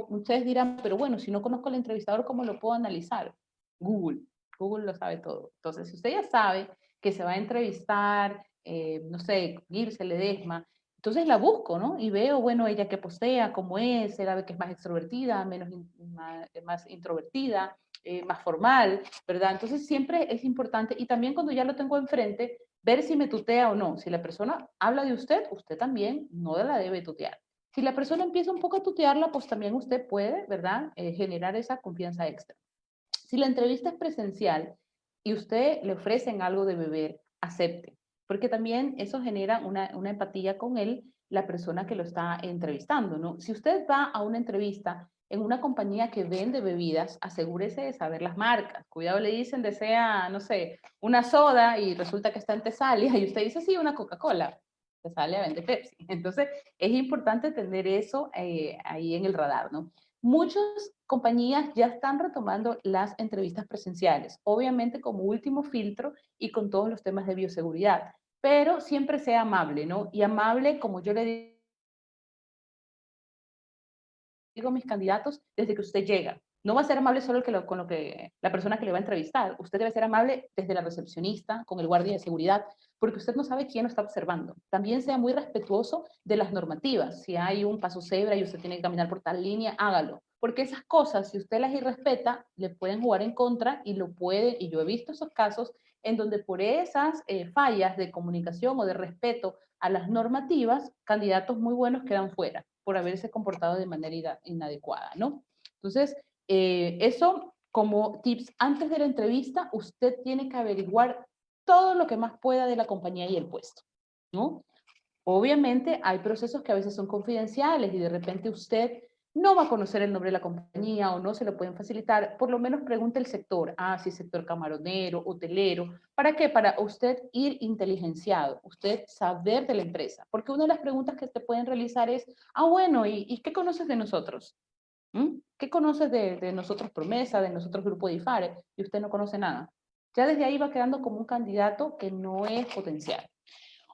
Ustedes dirán, pero bueno, si no conozco al entrevistador, ¿cómo lo puedo analizar? Google. Google lo sabe todo. Entonces, si usted ya sabe que se va a entrevistar, no sé, Girse Ledesma, entonces la busco, ¿no? Y veo, bueno, ella que postea, cómo es, era que es más extrovertida, más introvertida, más formal, ¿verdad? Entonces siempre es importante, y también cuando ya lo tengo enfrente, ver si me tutea o no. Si la persona habla de usted, usted también no la debe tutear. Si la persona empieza un poco a tutearla, pues también usted puede, ¿verdad? Generar esa confianza extra. Si la entrevista es presencial y usted le ofrecen algo de beber, acepte, porque también eso genera una empatía con él, la persona que lo está entrevistando, ¿no? Si usted va a una entrevista en una compañía que vende bebidas, asegúrese de saber las marcas. Cuidado, le dicen desea, no sé, una soda y resulta que está en Tesalia y usted dice, sí, una Coca-Cola. Tesalia vende Pepsi. Entonces, es importante tener eso ahí en el radar, ¿no? Muchas compañías ya están retomando las entrevistas presenciales, obviamente como último filtro y con todos los temas de bioseguridad, pero siempre sea amable, ¿no? Y amable, como yo le digo a mis candidatos, desde que usted llega. No va a ser amable solo con lo que la persona que le va a entrevistar. Usted debe ser amable desde la recepcionista, con el guardia de seguridad, porque usted no sabe quién lo está observando. También sea muy respetuoso de las normativas. Si hay un paso cebra y usted tiene que caminar por tal línea, hágalo. Porque esas cosas, si usted las irrespeta, le pueden jugar en contra y lo puede, y yo he visto esos casos en donde por esas fallas de comunicación o de respeto a las normativas, candidatos muy buenos quedan fuera por haberse comportado de manera inadecuada, ¿no? Entonces, eso como tips, antes de la entrevista, usted tiene que averiguar todo lo que más pueda de la compañía y el puesto, ¿no? Obviamente hay procesos que a veces son confidenciales y de repente usted no va a conocer el nombre de la compañía o no se lo pueden facilitar, por lo menos pregunte el sector, si sector camaronero, hotelero, ¿para qué? Para usted ir inteligenciado, usted saber de la empresa, porque una de las preguntas que te pueden realizar es, bueno, ¿y qué conoces de nosotros? ¿Qué conoces de nosotros Promesa, de nosotros Grupo de IFARE? Y usted no conoce nada. Ya desde ahí va quedando como un candidato que no es potencial.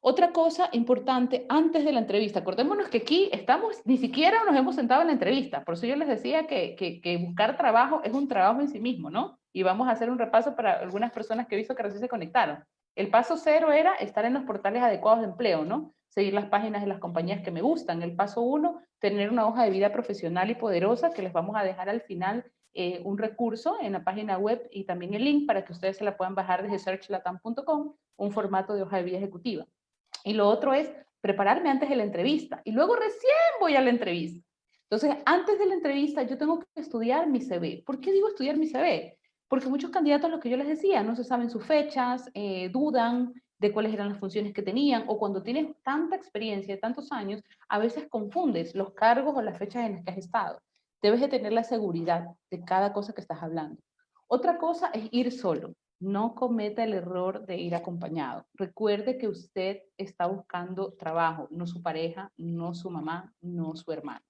Otra cosa importante antes de la entrevista, acordémonos que aquí estamos, ni siquiera nos hemos sentado en la entrevista, por eso yo les decía que buscar trabajo es un trabajo en sí mismo, ¿no? Y vamos a hacer un repaso para algunas personas que he visto que recién se conectaron. El paso cero era estar en los portales adecuados de empleo, ¿no? Seguir las páginas de las compañías que me gustan. El paso uno, tener una hoja de vida profesional y poderosa que les vamos a dejar al final un recurso en la página web y también el link para que ustedes se la puedan bajar desde searchlatam.com, un formato de hoja de vida ejecutiva. Y lo otro es prepararme antes de la entrevista y luego recién voy a la entrevista. Entonces, antes de la entrevista yo tengo que estudiar mi CV. ¿Por qué digo estudiar mi CV? Porque muchos candidatos, lo que yo les decía, no se saben sus fechas, dudan de cuáles eran las funciones que tenían, o cuando tienes tanta experiencia, tantos años, a veces confundes los cargos o las fechas en las que has estado. Debes de tener la seguridad de cada cosa que estás hablando. Otra cosa es ir solo. No cometa el error de ir acompañado. Recuerde que usted está buscando trabajo, no su pareja, no su mamá, no su hermano.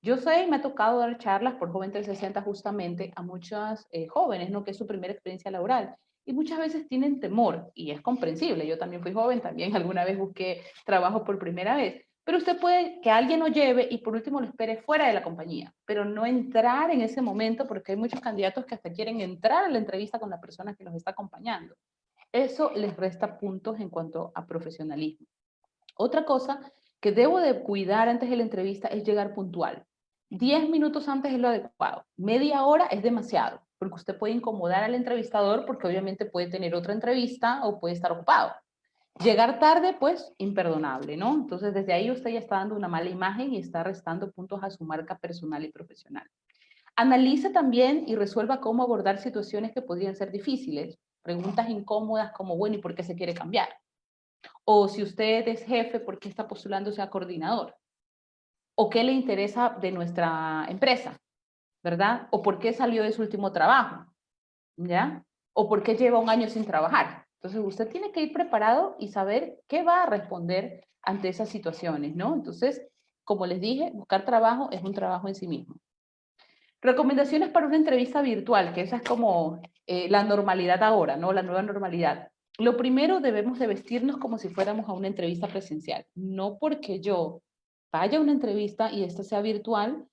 Yo sé, me ha tocado dar charlas por Joven 360 justamente a muchas jóvenes, ¿no? Que es su primera experiencia laboral. Y muchas veces tienen temor, y es comprensible. Yo también fui joven, también alguna vez busqué trabajo por primera vez. Pero usted puede que alguien lo lleve y por último lo espere fuera de la compañía, pero no entrar en ese momento porque hay muchos candidatos que hasta quieren entrar a la entrevista con la persona que los está acompañando. Eso les resta puntos en cuanto a profesionalismo. Otra cosa que debo de cuidar antes de la entrevista es llegar puntual. 10 minutos antes es lo adecuado. Media hora es demasiado, porque usted puede incomodar al entrevistador porque obviamente puede tener otra entrevista o puede estar ocupado. Llegar tarde, pues, imperdonable, ¿no? Entonces, desde ahí usted ya está dando una mala imagen y está restando puntos a su marca personal y profesional. Analice también y resuelva cómo abordar situaciones que podrían ser difíciles. Preguntas incómodas como, bueno, ¿y por qué se quiere cambiar? O si usted es jefe, ¿por qué está postulándose a coordinador? ¿O qué le interesa de nuestra empresa? ¿Verdad? ¿O por qué salió de su último trabajo? ¿Ya? ¿O por qué lleva un año sin trabajar? Entonces, usted tiene que ir preparado y saber qué va a responder ante esas situaciones, ¿no? Entonces, como les dije, buscar trabajo es un trabajo en sí mismo. Recomendaciones para una entrevista virtual, que esa es como la normalidad ahora, ¿no? La nueva normalidad. Lo primero, debemos de vestirnos como si fuéramos a una entrevista presencial. No porque yo vaya a una entrevista y esta sea virtual,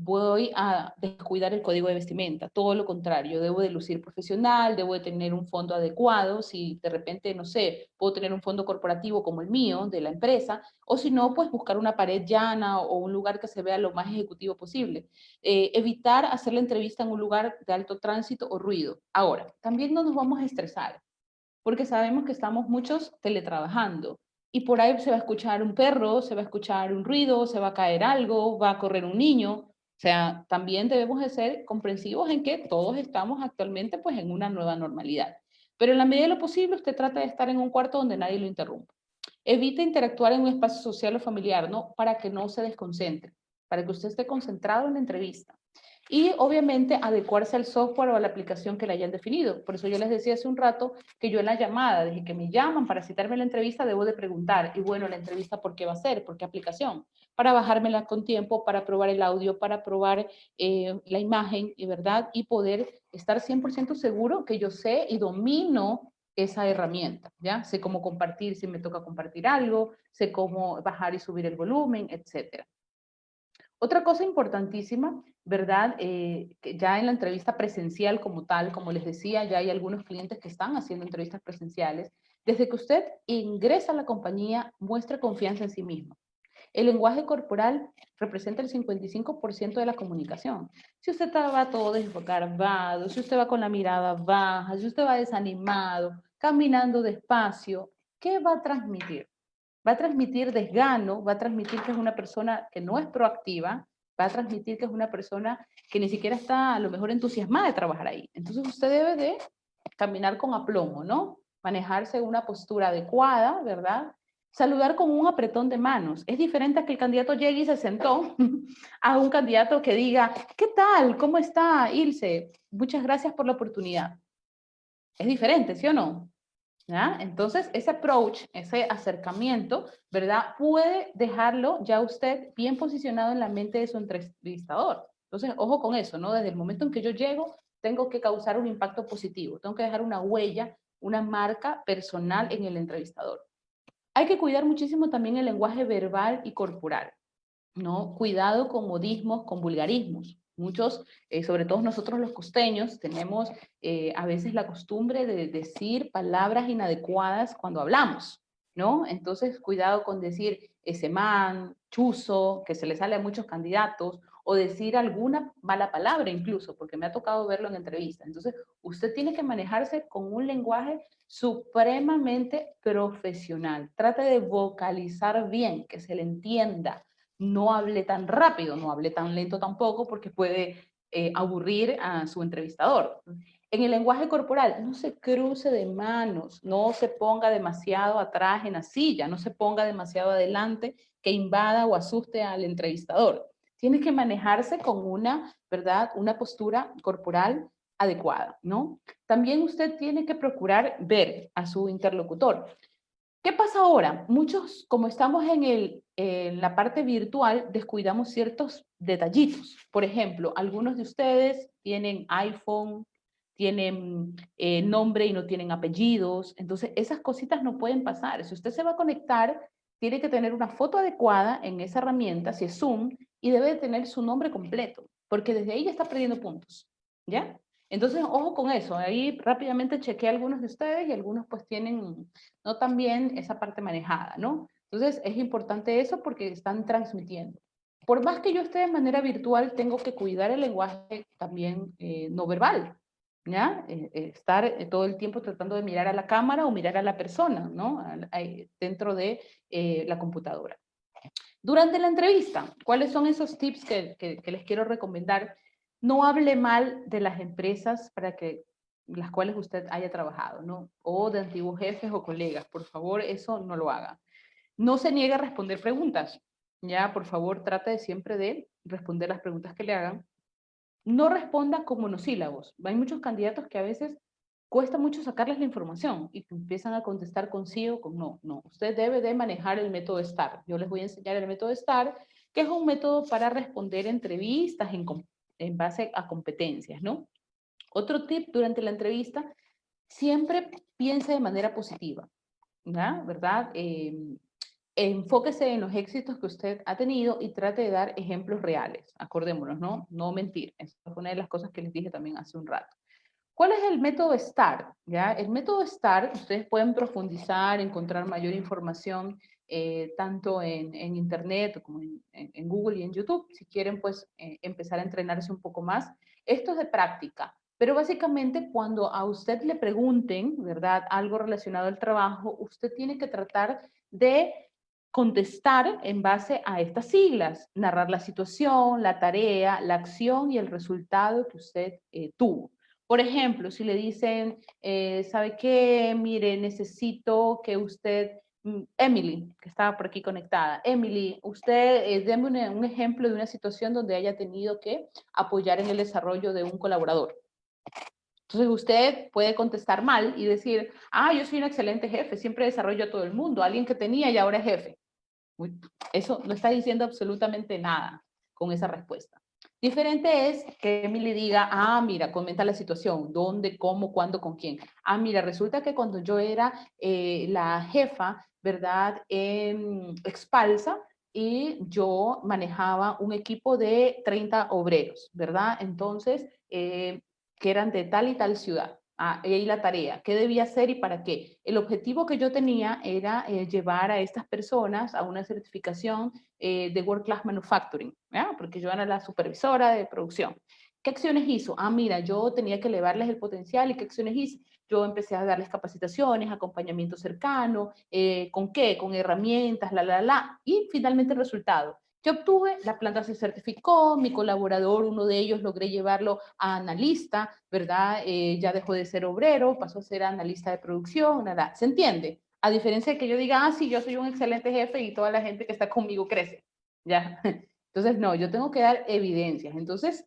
voy a descuidar el código de vestimenta. Todo lo contrario, debo de lucir profesional, debo de tener un fondo adecuado. Si de repente, no sé, puedo tener un fondo corporativo como el mío, de la empresa, o si no, pues buscar una pared llana o un lugar que se vea lo más ejecutivo posible. Evitar hacer la entrevista en un lugar de alto tránsito o ruido. Ahora, también no nos vamos a estresar, porque sabemos que estamos muchos teletrabajando y por ahí se va a escuchar un perro, se va a escuchar un ruido, se va a caer algo, va a correr un niño. O sea, también debemos de ser comprensivos en que todos estamos actualmente pues en una nueva normalidad. Pero en la medida de lo posible, usted trata de estar en un cuarto donde nadie lo interrumpa. Evite interactuar en un espacio social o familiar, ¿no? Para que no se desconcentre, para que usted esté concentrado en la entrevista. Y obviamente adecuarse al software o a la aplicación que le hayan definido. Por eso yo les decía hace un rato que yo en la llamada, desde que me llaman para citarme la entrevista, debo de preguntar, y bueno, la entrevista, ¿por qué va a ser? ¿Por qué aplicación? Para bajármela con tiempo, para probar el audio, para probar la imagen, y ¿verdad? Y poder estar 100% seguro que yo sé y domino esa herramienta, ¿ya? Sé cómo compartir, si me toca compartir algo, sé cómo bajar y subir el volumen, etcétera. Otra cosa importantísima, ¿verdad? Que ya en la entrevista presencial como tal, como les decía, ya hay algunos clientes que están haciendo entrevistas presenciales. Desde que usted ingresa a la compañía, muestre confianza en sí mismo. El lenguaje corporal representa el 55% de la comunicación. Si usted va todo desgarbado, si usted va con la mirada baja, si usted va desanimado, caminando despacio, ¿qué va a transmitir? Va a transmitir desgano, va a transmitir que es una persona que no es proactiva, va a transmitir que es una persona que ni siquiera está a lo mejor entusiasmada de trabajar ahí. Entonces usted debe de caminar con aplomo, ¿no? Manejarse en una postura adecuada, ¿verdad? Saludar con un apretón de manos. Es diferente a que el candidato llegue y se sentó a un candidato que diga, ¿qué tal? ¿Cómo está, Ilse? Muchas gracias por la oportunidad. Es diferente, ¿sí o no? ¿Ya? Entonces, ese approach, ese acercamiento, ¿verdad? Puede dejarlo ya usted bien posicionado en la mente de su entrevistador. Entonces, ojo con eso, ¿no? Desde el momento en que yo llego, tengo que causar un impacto positivo, tengo que dejar una huella, una marca personal en el entrevistador. Hay que cuidar muchísimo también el lenguaje verbal y corporal, ¿no? Cuidado con modismos, con vulgarismos. Muchos, sobre todo nosotros los costeños, tenemos a veces la costumbre de decir palabras inadecuadas cuando hablamos, ¿no? Entonces, cuidado con decir ese man, chuzo, que se le sale a muchos candidatos, o decir alguna mala palabra incluso, porque me ha tocado verlo en entrevistas. Entonces, usted tiene que manejarse con un lenguaje supremamente profesional. Trate de vocalizar bien, que se le entienda. No hable tan rápido, no hable tan lento tampoco, porque puede aburrir a su entrevistador. En el lenguaje corporal, no se cruce de manos, no se ponga demasiado atrás en la silla, no se ponga demasiado adelante que invada o asuste al entrevistador. Tiene que manejarse con una, ¿verdad? Una postura corporal adecuada, ¿no? También usted tiene que procurar ver a su interlocutor. ¿Qué pasa ahora? Muchos, como estamos en la parte virtual, descuidamos ciertos detallitos. Por ejemplo, algunos de ustedes tienen iPhone, tienen nombre y no tienen apellidos. Entonces, esas cositas no pueden pasar. Si usted se va a conectar, tiene que tener una foto adecuada en esa herramienta, si es Zoom, y debe tener su nombre completo, porque desde ahí ya está perdiendo puntos. ¿Ya? Entonces, ojo con eso. Ahí rápidamente chequeé algunos de ustedes y algunos pues tienen no también esa parte manejada, ¿no? Entonces es importante eso porque están transmitiendo. Por más que yo esté de manera virtual, tengo que cuidar el lenguaje también no verbal, ¿ya? Estar todo el tiempo tratando de mirar a la cámara o mirar a la persona, ¿no? Dentro de la computadora. Durante la entrevista, ¿cuáles son esos tips que les quiero recomendar? No hable mal de las empresas para que las cuales usted haya trabajado, ¿no? O de antiguos jefes o colegas. Por favor, eso no lo haga. No se niegue a responder preguntas. Ya, por favor, trate de siempre de responder las preguntas que le hagan. No responda con monosílabos. Hay muchos candidatos que a veces cuesta mucho sacarles la información y empiezan a contestar con sí o con no. No, usted debe de manejar el método STAR. Yo les voy a enseñar el método STAR, que es un método para responder entrevistas en base a competencias, ¿no? Otro tip durante la entrevista, siempre piense de manera positiva, ¿ya? ¿Verdad? Enfóquese en los éxitos que usted ha tenido y trate de dar ejemplos reales. Acordémonos, ¿no? No mentir. Esa fue una de las cosas que les dije también hace un rato. ¿Cuál es el método STAR? ¿Ya? El método STAR, ustedes pueden profundizar, encontrar mayor información, tanto en Internet como en Google y en YouTube. Si quieren, pues, empezar a entrenarse un poco más. Esto es de práctica, pero básicamente cuando a usted le pregunten, ¿verdad?, algo relacionado al trabajo, usted tiene que tratar de contestar en base a estas siglas, narrar la situación, la tarea, la acción y el resultado que usted tuvo. Por ejemplo, si le dicen, ¿sabe qué? Mire, necesito que usted, Emily, que estaba por aquí conectada, Emily, usted déme un ejemplo de una situación donde haya tenido que apoyar en el desarrollo de un colaborador. Entonces usted puede contestar mal y decir, yo soy un excelente jefe, siempre desarrollo a todo el mundo, alguien que tenía y ahora es jefe. Eso no está diciendo absolutamente nada con esa respuesta. Diferente es que Emily diga, mira, comenta la situación, dónde, cómo, cuándo, con quién. Mira, resulta que cuando yo era la jefa, ¿verdad? Expalsa, y yo manejaba un equipo de 30 obreros, ¿verdad? Entonces, que eran de tal y tal ciudad. Y ahí la tarea, qué debía hacer y para qué. El objetivo que yo tenía era llevar a estas personas a una certificación de World Class Manufacturing, ¿ya? Porque yo era la supervisora de producción. ¿Qué acciones hizo? Ah, mira, yo tenía que elevarles el potencial. ¿Y qué acciones hice? Yo empecé a darles capacitaciones, acompañamiento cercano, ¿con qué? Con herramientas, y finalmente el resultado. Yo obtuve, la planta se certificó, mi colaborador, uno de ellos, logré llevarlo a analista, ¿verdad? Ya dejó de ser obrero, pasó a ser analista de producción, nada. ¿Se entiende? A diferencia de que yo diga, ah, sí, yo soy un excelente jefe y toda la gente que está conmigo crece, ¿ya? Entonces, no, yo tengo que dar evidencias. Entonces,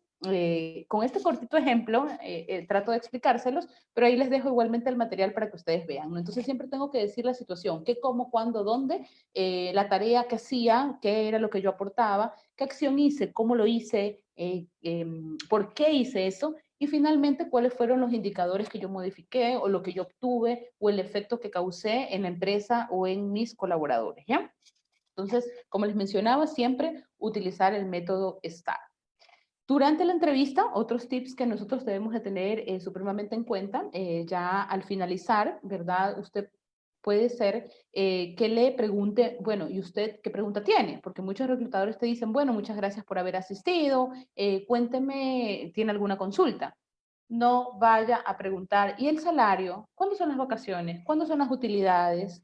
con este cortito ejemplo, trato de explicárselos, pero ahí les dejo igualmente el material para que ustedes vean, ¿no? Entonces, siempre tengo que decir la situación, qué, cómo, cuándo, dónde, la tarea que hacía, qué era lo que yo aportaba, qué acción hice, cómo lo hice, por qué hice eso, y finalmente cuáles fueron los indicadores que yo modifiqué o lo que yo obtuve o el efecto que causé en la empresa o en mis colaboradores, ¿ya? Entonces, como les mencionaba, siempre utilizar el método STAR. Durante la entrevista, otros tips que nosotros debemos de tener supremamente en cuenta, ya al finalizar, ¿verdad? Usted puede ser que le pregunte, bueno, ¿y usted qué pregunta tiene? Porque muchos reclutadores te dicen, bueno, muchas gracias por haber asistido, cuénteme, ¿tiene alguna consulta? No vaya a preguntar, ¿y el salario? ¿Cuándo son las vacaciones? ¿Cuándo son las utilidades?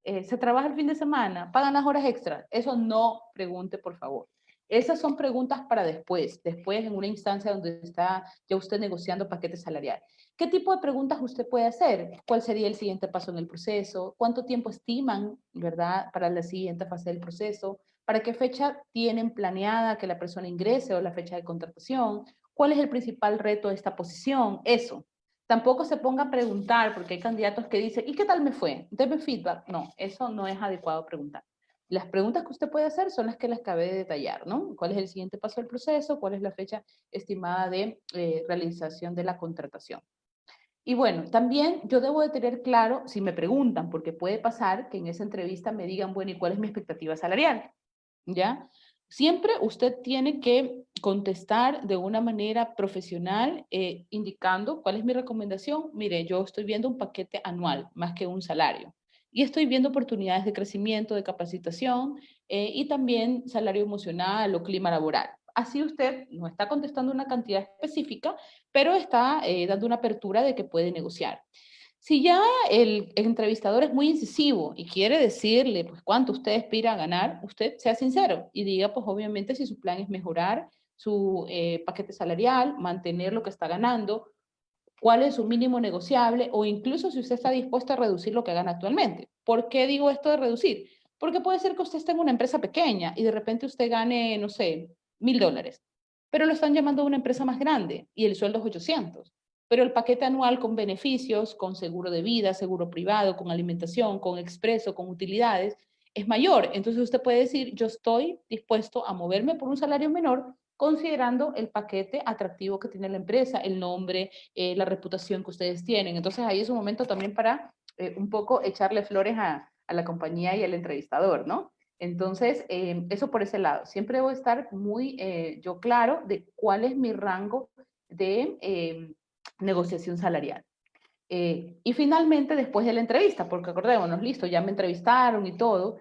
¿Se trabaja el fin de semana? ¿Pagan las horas extras? Eso no pregunte, por favor. Esas son preguntas para después en una instancia donde está ya usted negociando paquete salarial. ¿Qué tipo de preguntas usted puede hacer? ¿Cuál sería el siguiente paso en el proceso? ¿Cuánto tiempo estiman, verdad, para la siguiente fase del proceso? ¿Para qué fecha tienen planeada que la persona ingrese o la fecha de contratación? ¿Cuál es el principal reto de esta posición? Eso. Tampoco se ponga a preguntar, porque hay candidatos que dicen, ¿y qué tal me fue? Deme feedback. No, eso no es adecuado preguntar. Las preguntas que usted puede hacer son las que les acabé de detallar, ¿no? ¿Cuál es el siguiente paso del proceso? ¿Cuál es la fecha estimada de realización de la contratación? Y bueno, también yo debo de tener claro, si me preguntan, porque puede pasar que en esa entrevista me digan, bueno, ¿y cuál es mi expectativa salarial? ¿Ya? Siempre usted tiene que contestar de una manera profesional, indicando cuál es mi recomendación. Mire, yo estoy viendo un paquete anual más que un salario. Y estoy viendo oportunidades de crecimiento, de capacitación y también salario emocional o clima laboral. Así usted no está contestando una cantidad específica, pero está dando una apertura de que puede negociar. Si ya el entrevistador es muy incisivo y quiere decirle pues cuánto usted aspira a ganar, usted sea sincero y diga pues obviamente si su plan es mejorar su paquete salarial, mantener lo que está ganando, cuál es su mínimo negociable o incluso si usted está dispuesto a reducir lo que gana actualmente. ¿Por qué digo esto de reducir? Porque puede ser que usted esté en una empresa pequeña y de repente usted gane, no sé, $1,000, pero lo están llamando a una empresa más grande y el sueldo es 800. Pero el paquete anual con beneficios, con seguro de vida, seguro privado, con alimentación, con expreso, con utilidades, es mayor. Entonces usted puede decir, yo estoy dispuesto a moverme por un salario menor considerando el paquete atractivo que tiene la empresa, el nombre, la reputación que ustedes tienen. Entonces ahí es un momento también para un poco echarle flores a la compañía y al entrevistador, ¿no? Entonces, eso por ese lado. Siempre debo estar muy yo claro de cuál es mi rango de negociación salarial. Y finalmente, después de la entrevista, porque acordémonos, listo, ya me entrevistaron y todo,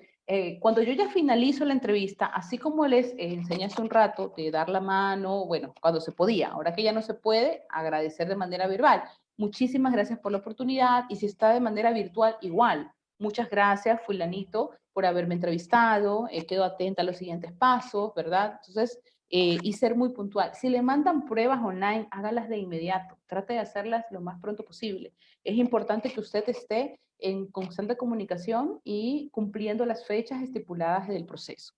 cuando yo ya finalizo la entrevista, así como les enseñé hace un rato de dar la mano, bueno, cuando se podía, ahora que ya no se puede, agradecer de manera verbal. Muchísimas gracias por la oportunidad y si está de manera virtual, igual. Muchas gracias, fulanito, por haberme entrevistado, quedo atenta a los siguientes pasos, ¿verdad? Entonces, y ser muy puntual. Si le mandan pruebas online, hágalas de inmediato. Trate de hacerlas lo más pronto posible. Es importante que usted esté en constante comunicación y cumpliendo las fechas estipuladas del proceso.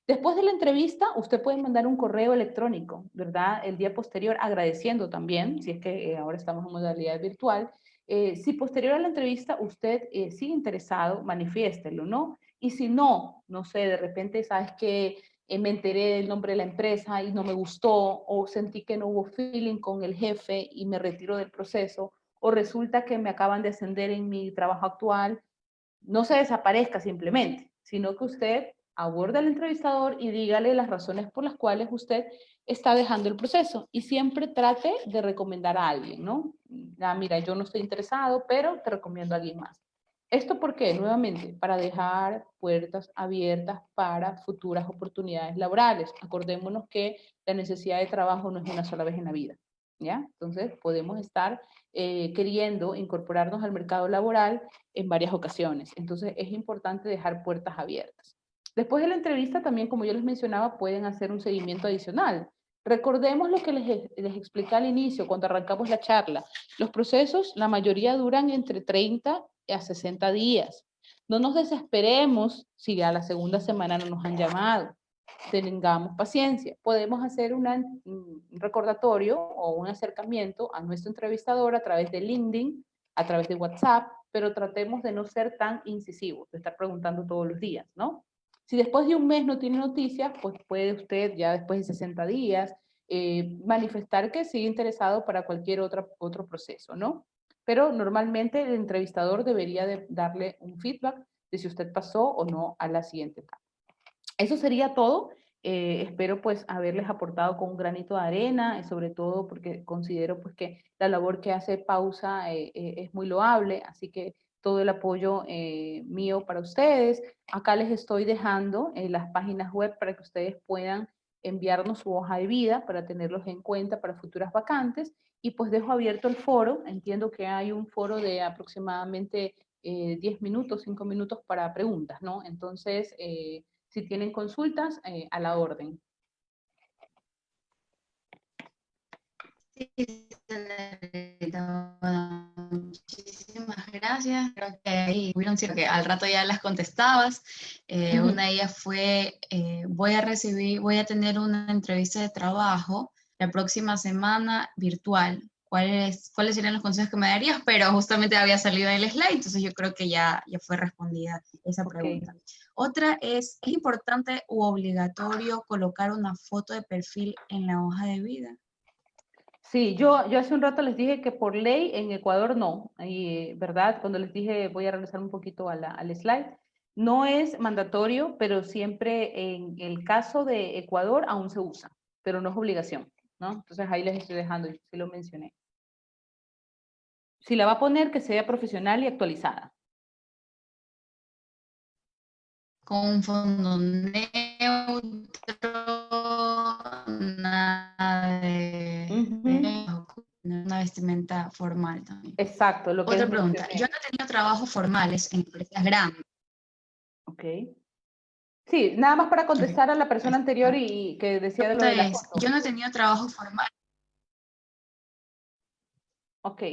Después de la entrevista, usted puede mandar un correo electrónico, ¿verdad? El día posterior, agradeciendo también, si es que ahora estamos en modalidad virtual. Si posterior a la entrevista usted sigue interesado, manifiéstelo, ¿no? Y si no, no sé, de repente sabes que me enteré del nombre de la empresa y no me gustó, o sentí que no hubo feeling con el jefe y me retiro del proceso, o resulta que me acaban de ascender en mi trabajo actual, no se desaparezca simplemente, sino que usted aborde al entrevistador y dígale las razones por las cuales usted está dejando el proceso y siempre trate de recomendar a alguien, ¿no? Ah, mira, yo no estoy interesado, pero te recomiendo a alguien más. ¿Esto por qué? Nuevamente, para dejar puertas abiertas para futuras oportunidades laborales. Acordémonos que la necesidad de trabajo no es una sola vez en la vida, ¿ya? Entonces, podemos estar queriendo incorporarnos al mercado laboral en varias ocasiones. Entonces, es importante dejar puertas abiertas. Después de la entrevista, también, como yo les mencionaba, pueden hacer un seguimiento adicional. Recordemos lo que les expliqué al inicio, cuando arrancamos la charla. Los procesos, la mayoría duran entre 30 a 60 días. No nos desesperemos si a la segunda semana no nos han llamado. Tengamos paciencia. Podemos hacer un recordatorio o un acercamiento a nuestro entrevistador a través de LinkedIn, a través de WhatsApp, pero tratemos de no ser tan incisivos, de estar preguntando todos los días, ¿no? Si después de un mes no tiene noticias, pues puede usted ya después de 60 días manifestar que sigue interesado para cualquier otro proceso, ¿no? Pero normalmente el entrevistador debería de darle un feedback de si usted pasó o no a la siguiente etapa. Eso sería todo. Espero pues haberles aportado con un granito de arena, y sobre todo porque considero pues que la labor que hace Pausa es muy loable, así que todo el apoyo mío para ustedes. Acá les estoy dejando las páginas web para que ustedes puedan enviarnos su hoja de vida para tenerlos en cuenta para futuras vacantes, y pues dejo abierto el foro. Entiendo que hay un foro de aproximadamente 10 minutos, 5 minutos para preguntas, ¿no? Entonces, si tienen consultas, a la orden. Sí, bueno, muchísimas gracias. Creo que ahí hubieron cierto que al rato ya las contestabas. Una de ellas fue, voy a tener una entrevista de trabajo la próxima semana virtual. ¿Cuáles serían los consejos que me darías? Pero justamente había salido el slide, entonces yo creo que ya fue respondida esa pregunta. Otra ¿es importante u obligatorio colocar una foto de perfil en la hoja de vida? Sí, yo hace un rato les dije que por ley en Ecuador no, y, ¿verdad? Cuando les dije, voy a regresar un poquito al slide, no es mandatorio, pero siempre en el caso de Ecuador aún se usa, pero no es obligación, ¿no? Entonces ahí les estoy dejando, y sí lo mencioné. Si la va a poner, que sea profesional y actualizada. Con un fondo neutro, nada de una vestimenta formal también. Exacto, lo que Otra les pregunta, mencioné. yo no he tenido trabajos formales en empresas grandes. Ok. Sí, nada más para Okay. contestar a la persona anterior y que decía de lo de la foto. Yo no he tenido trabajos formales. Ok.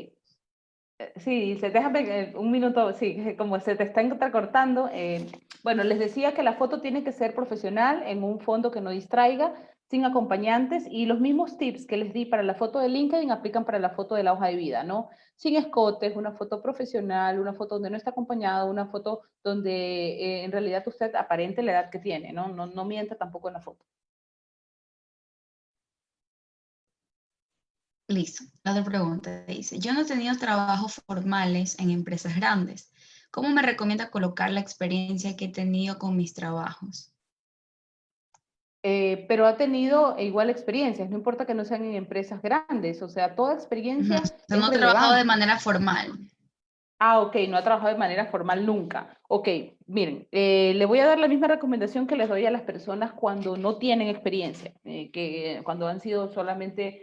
Sí, déjame un minuto, sí, como se te está entrecortando. Bueno, les decía que la foto tiene que ser profesional, en un fondo que no distraiga, sin acompañantes, y los mismos tips que les di para la foto de LinkedIn aplican para la foto de la hoja de vida, ¿no? Sin escotes, una foto profesional, una foto donde no está acompañado, una foto donde en realidad usted aparente la edad que tiene, ¿no? No mienta tampoco en la foto. Listo. La otra pregunta dice, yo no he tenido trabajos formales en empresas grandes. ¿Cómo me recomienda colocar la experiencia que he tenido con mis trabajos? Pero ha tenido igual experiencias, no importa que no sean en empresas grandes, o sea, toda experiencia O sea, es no he trabajado de relevante. manera formal. Ah, ok, no ha trabajado de manera formal nunca. Ok, miren, le voy a dar la misma recomendación que les doy a las personas cuando no tienen experiencia, que cuando han sido solamente,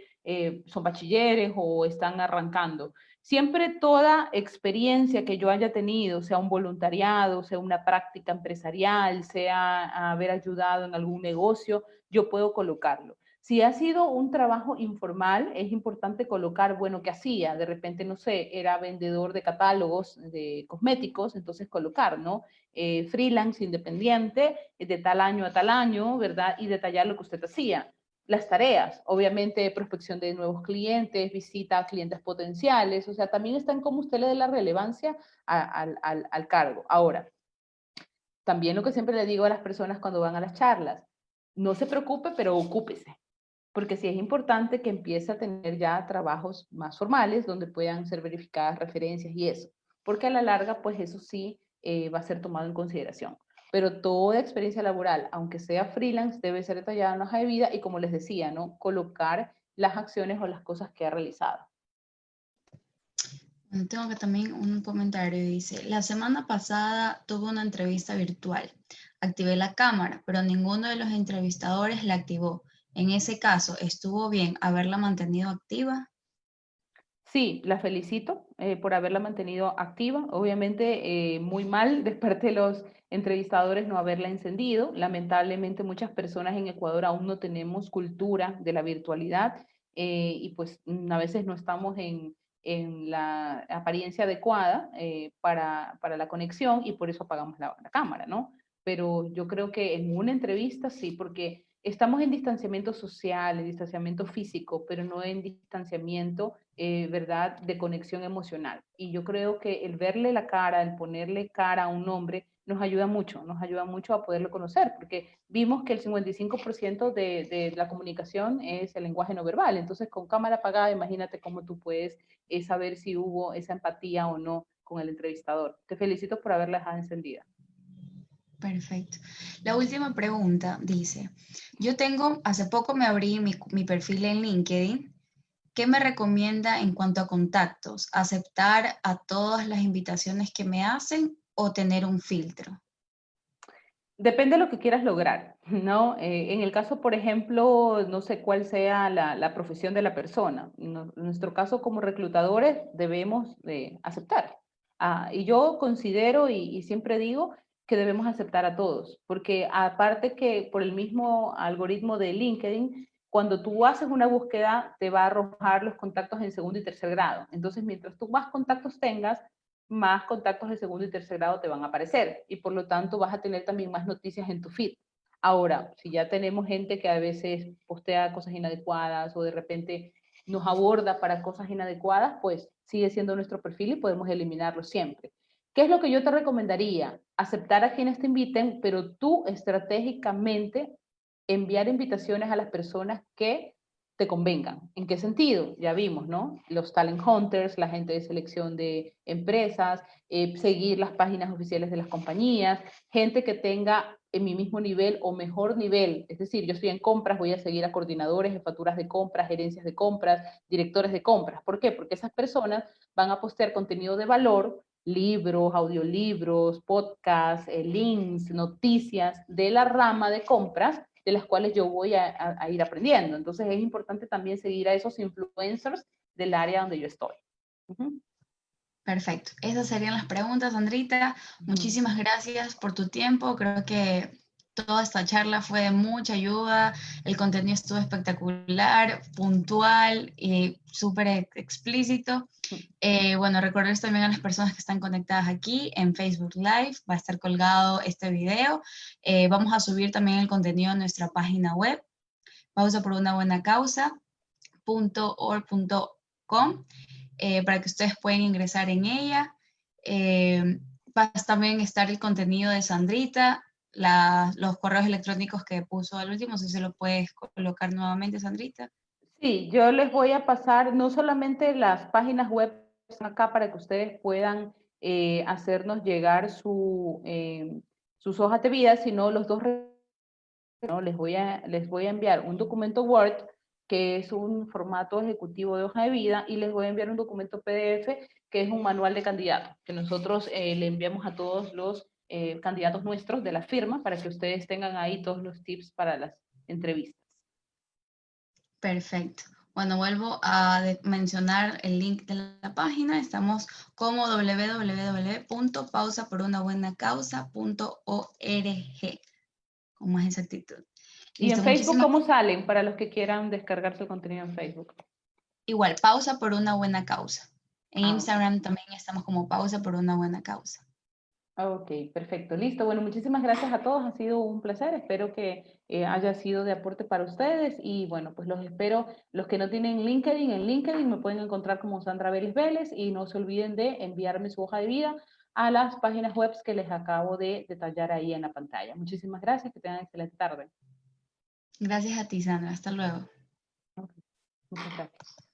son bachilleres o están arrancando. Siempre toda experiencia que yo haya tenido, sea un voluntariado, sea una práctica empresarial, sea haber ayudado en algún negocio, yo puedo colocarlo. Si ha sido un trabajo informal, es importante colocar, bueno, ¿qué hacía? De repente, no sé, era vendedor de catálogos de cosméticos, entonces colocar, ¿no? Freelance, independiente, de tal año a tal año, ¿verdad? Y detallar lo que usted hacía. Las tareas, obviamente, prospección de nuevos clientes, visita a clientes potenciales, o sea, también está en cómo usted le dé la relevancia al cargo. Ahora, también lo que siempre le digo a las personas cuando van a las charlas, no se preocupe, pero ocúpese, porque sí es importante que empiece a tener ya trabajos más formales donde puedan ser verificadas referencias y eso, porque a la larga, pues eso sí va a ser tomado en consideración. Pero toda experiencia laboral, aunque sea freelance, debe ser detallada en la hoja de vida y, como les decía, ¿no? Colocar las acciones o las cosas que ha realizado. Bueno, tengo que también un comentario, dice, la semana pasada tuve una entrevista virtual. Activé la cámara, pero ninguno de los entrevistadores la activó. En ese caso, ¿estuvo bien haberla mantenido activa? Sí, la felicito por haberla mantenido activa. Obviamente, muy mal de parte de los entrevistadores no haberla encendido. Lamentablemente, muchas personas en Ecuador aún no tenemos cultura de la virtualidad y pues a veces no estamos en la apariencia adecuada para la conexión y por eso apagamos la cámara, ¿no? Pero yo creo que en una entrevista sí, porque estamos en distanciamiento social, en distanciamiento físico, pero no en distanciamiento, ¿verdad?, de conexión emocional. Y yo creo que el verle la cara, el ponerle cara a un hombre, nos ayuda mucho a poderlo conocer, porque vimos que el 55% de la comunicación es el lenguaje no verbal. Entonces, con cámara apagada, imagínate cómo tú puedes saber si hubo esa empatía o no con el entrevistador. Te felicito por haberla dejado encendida. Perfecto. La última pregunta dice, hace poco me abrí mi perfil en LinkedIn. ¿Qué me recomienda en cuanto a contactos? ¿Aceptar a todas las invitaciones que me hacen o tener un filtro? Depende de lo que quieras lograr, ¿no? En el caso, por ejemplo, no sé cuál sea la profesión de la persona. En nuestro caso, como reclutadores, debemos de aceptar. Y yo considero y siempre digo que debemos aceptar a todos, porque aparte que por el mismo algoritmo de LinkedIn, cuando tú haces una búsqueda, te va a arrojar los contactos en segundo y tercer grado. Entonces, mientras tú más contactos tengas, más contactos de segundo y tercer grado te van a aparecer y por lo tanto vas a tener también más noticias en tu feed. Ahora, si ya tenemos gente que a veces postea cosas inadecuadas o de repente nos aborda para cosas inadecuadas, pues sigue siendo nuestro perfil y podemos eliminarlo siempre. ¿Qué es lo que yo te recomendaría? Aceptar a quienes te inviten, pero tú estratégicamente enviar invitaciones a las personas que te convengan. ¿En qué sentido? Ya vimos, ¿no? Los talent hunters, la gente de selección de empresas, seguir las páginas oficiales de las compañías, gente que tenga en mi mismo nivel o mejor nivel. Es decir, yo estoy en compras, voy a seguir a coordinadores, jefaturas de compras, gerencias de compras, directores de compras. ¿Por qué? Porque esas personas van a postear contenido de valor, libros, audiolibros, podcasts, links, noticias de la rama de compras de las cuales yo voy a ir aprendiendo. Entonces es importante también seguir a esos influencers del área donde yo estoy. Perfecto. Esas serían las preguntas, Sandrita. Muchísimas gracias por tu tiempo. Creo que toda esta charla fue de mucha ayuda. El contenido estuvo espectacular, puntual y súper explícito. Bueno, recordarles también a las personas que están conectadas aquí en Facebook Live. Va a estar colgado este video. Vamos a subir también el contenido a nuestra página web, pausaporunabuenacausa.org.com, para que ustedes puedan ingresar en ella. Va a también estar el contenido de Sandrita, los correos electrónicos que puso al último, si se lo puedes colocar nuevamente, Sandrita. Sí, yo les voy a pasar no solamente las páginas web acá para que ustedes puedan hacernos llegar sus hojas de vida, sino los dos, ¿no? Les voy a enviar un documento Word que es un formato ejecutivo de hoja de vida y les voy a enviar un documento PDF que es un manual de candidato que nosotros le enviamos a todos los candidatos nuestros de la firma para que ustedes tengan ahí todos los tips para las entrevistas. Perfecto. Bueno, vuelvo a mencionar el link de la página. Estamos como www.pausaporunabuenacausa.org, con más exactitud. ¿Y en Listo, Facebook muchísimas. cómo salen para los que quieran descargar su contenido en Facebook? Igual, pausa por una buena causa. En Ok. Instagram también estamos como pausa por una buena causa. Ok, perfecto, listo. Bueno, muchísimas gracias a todos, ha sido un placer. Espero que haya sido de aporte para ustedes y bueno, pues los espero. Los que no tienen LinkedIn, en LinkedIn me pueden encontrar como Sandra Beris Vélez y no se olviden de enviarme su hoja de vida a las páginas web que les acabo de detallar ahí en la pantalla. Muchísimas gracias, que tengan excelente tarde. Gracias a ti, Sandra. Hasta luego. Ok, muchas gracias.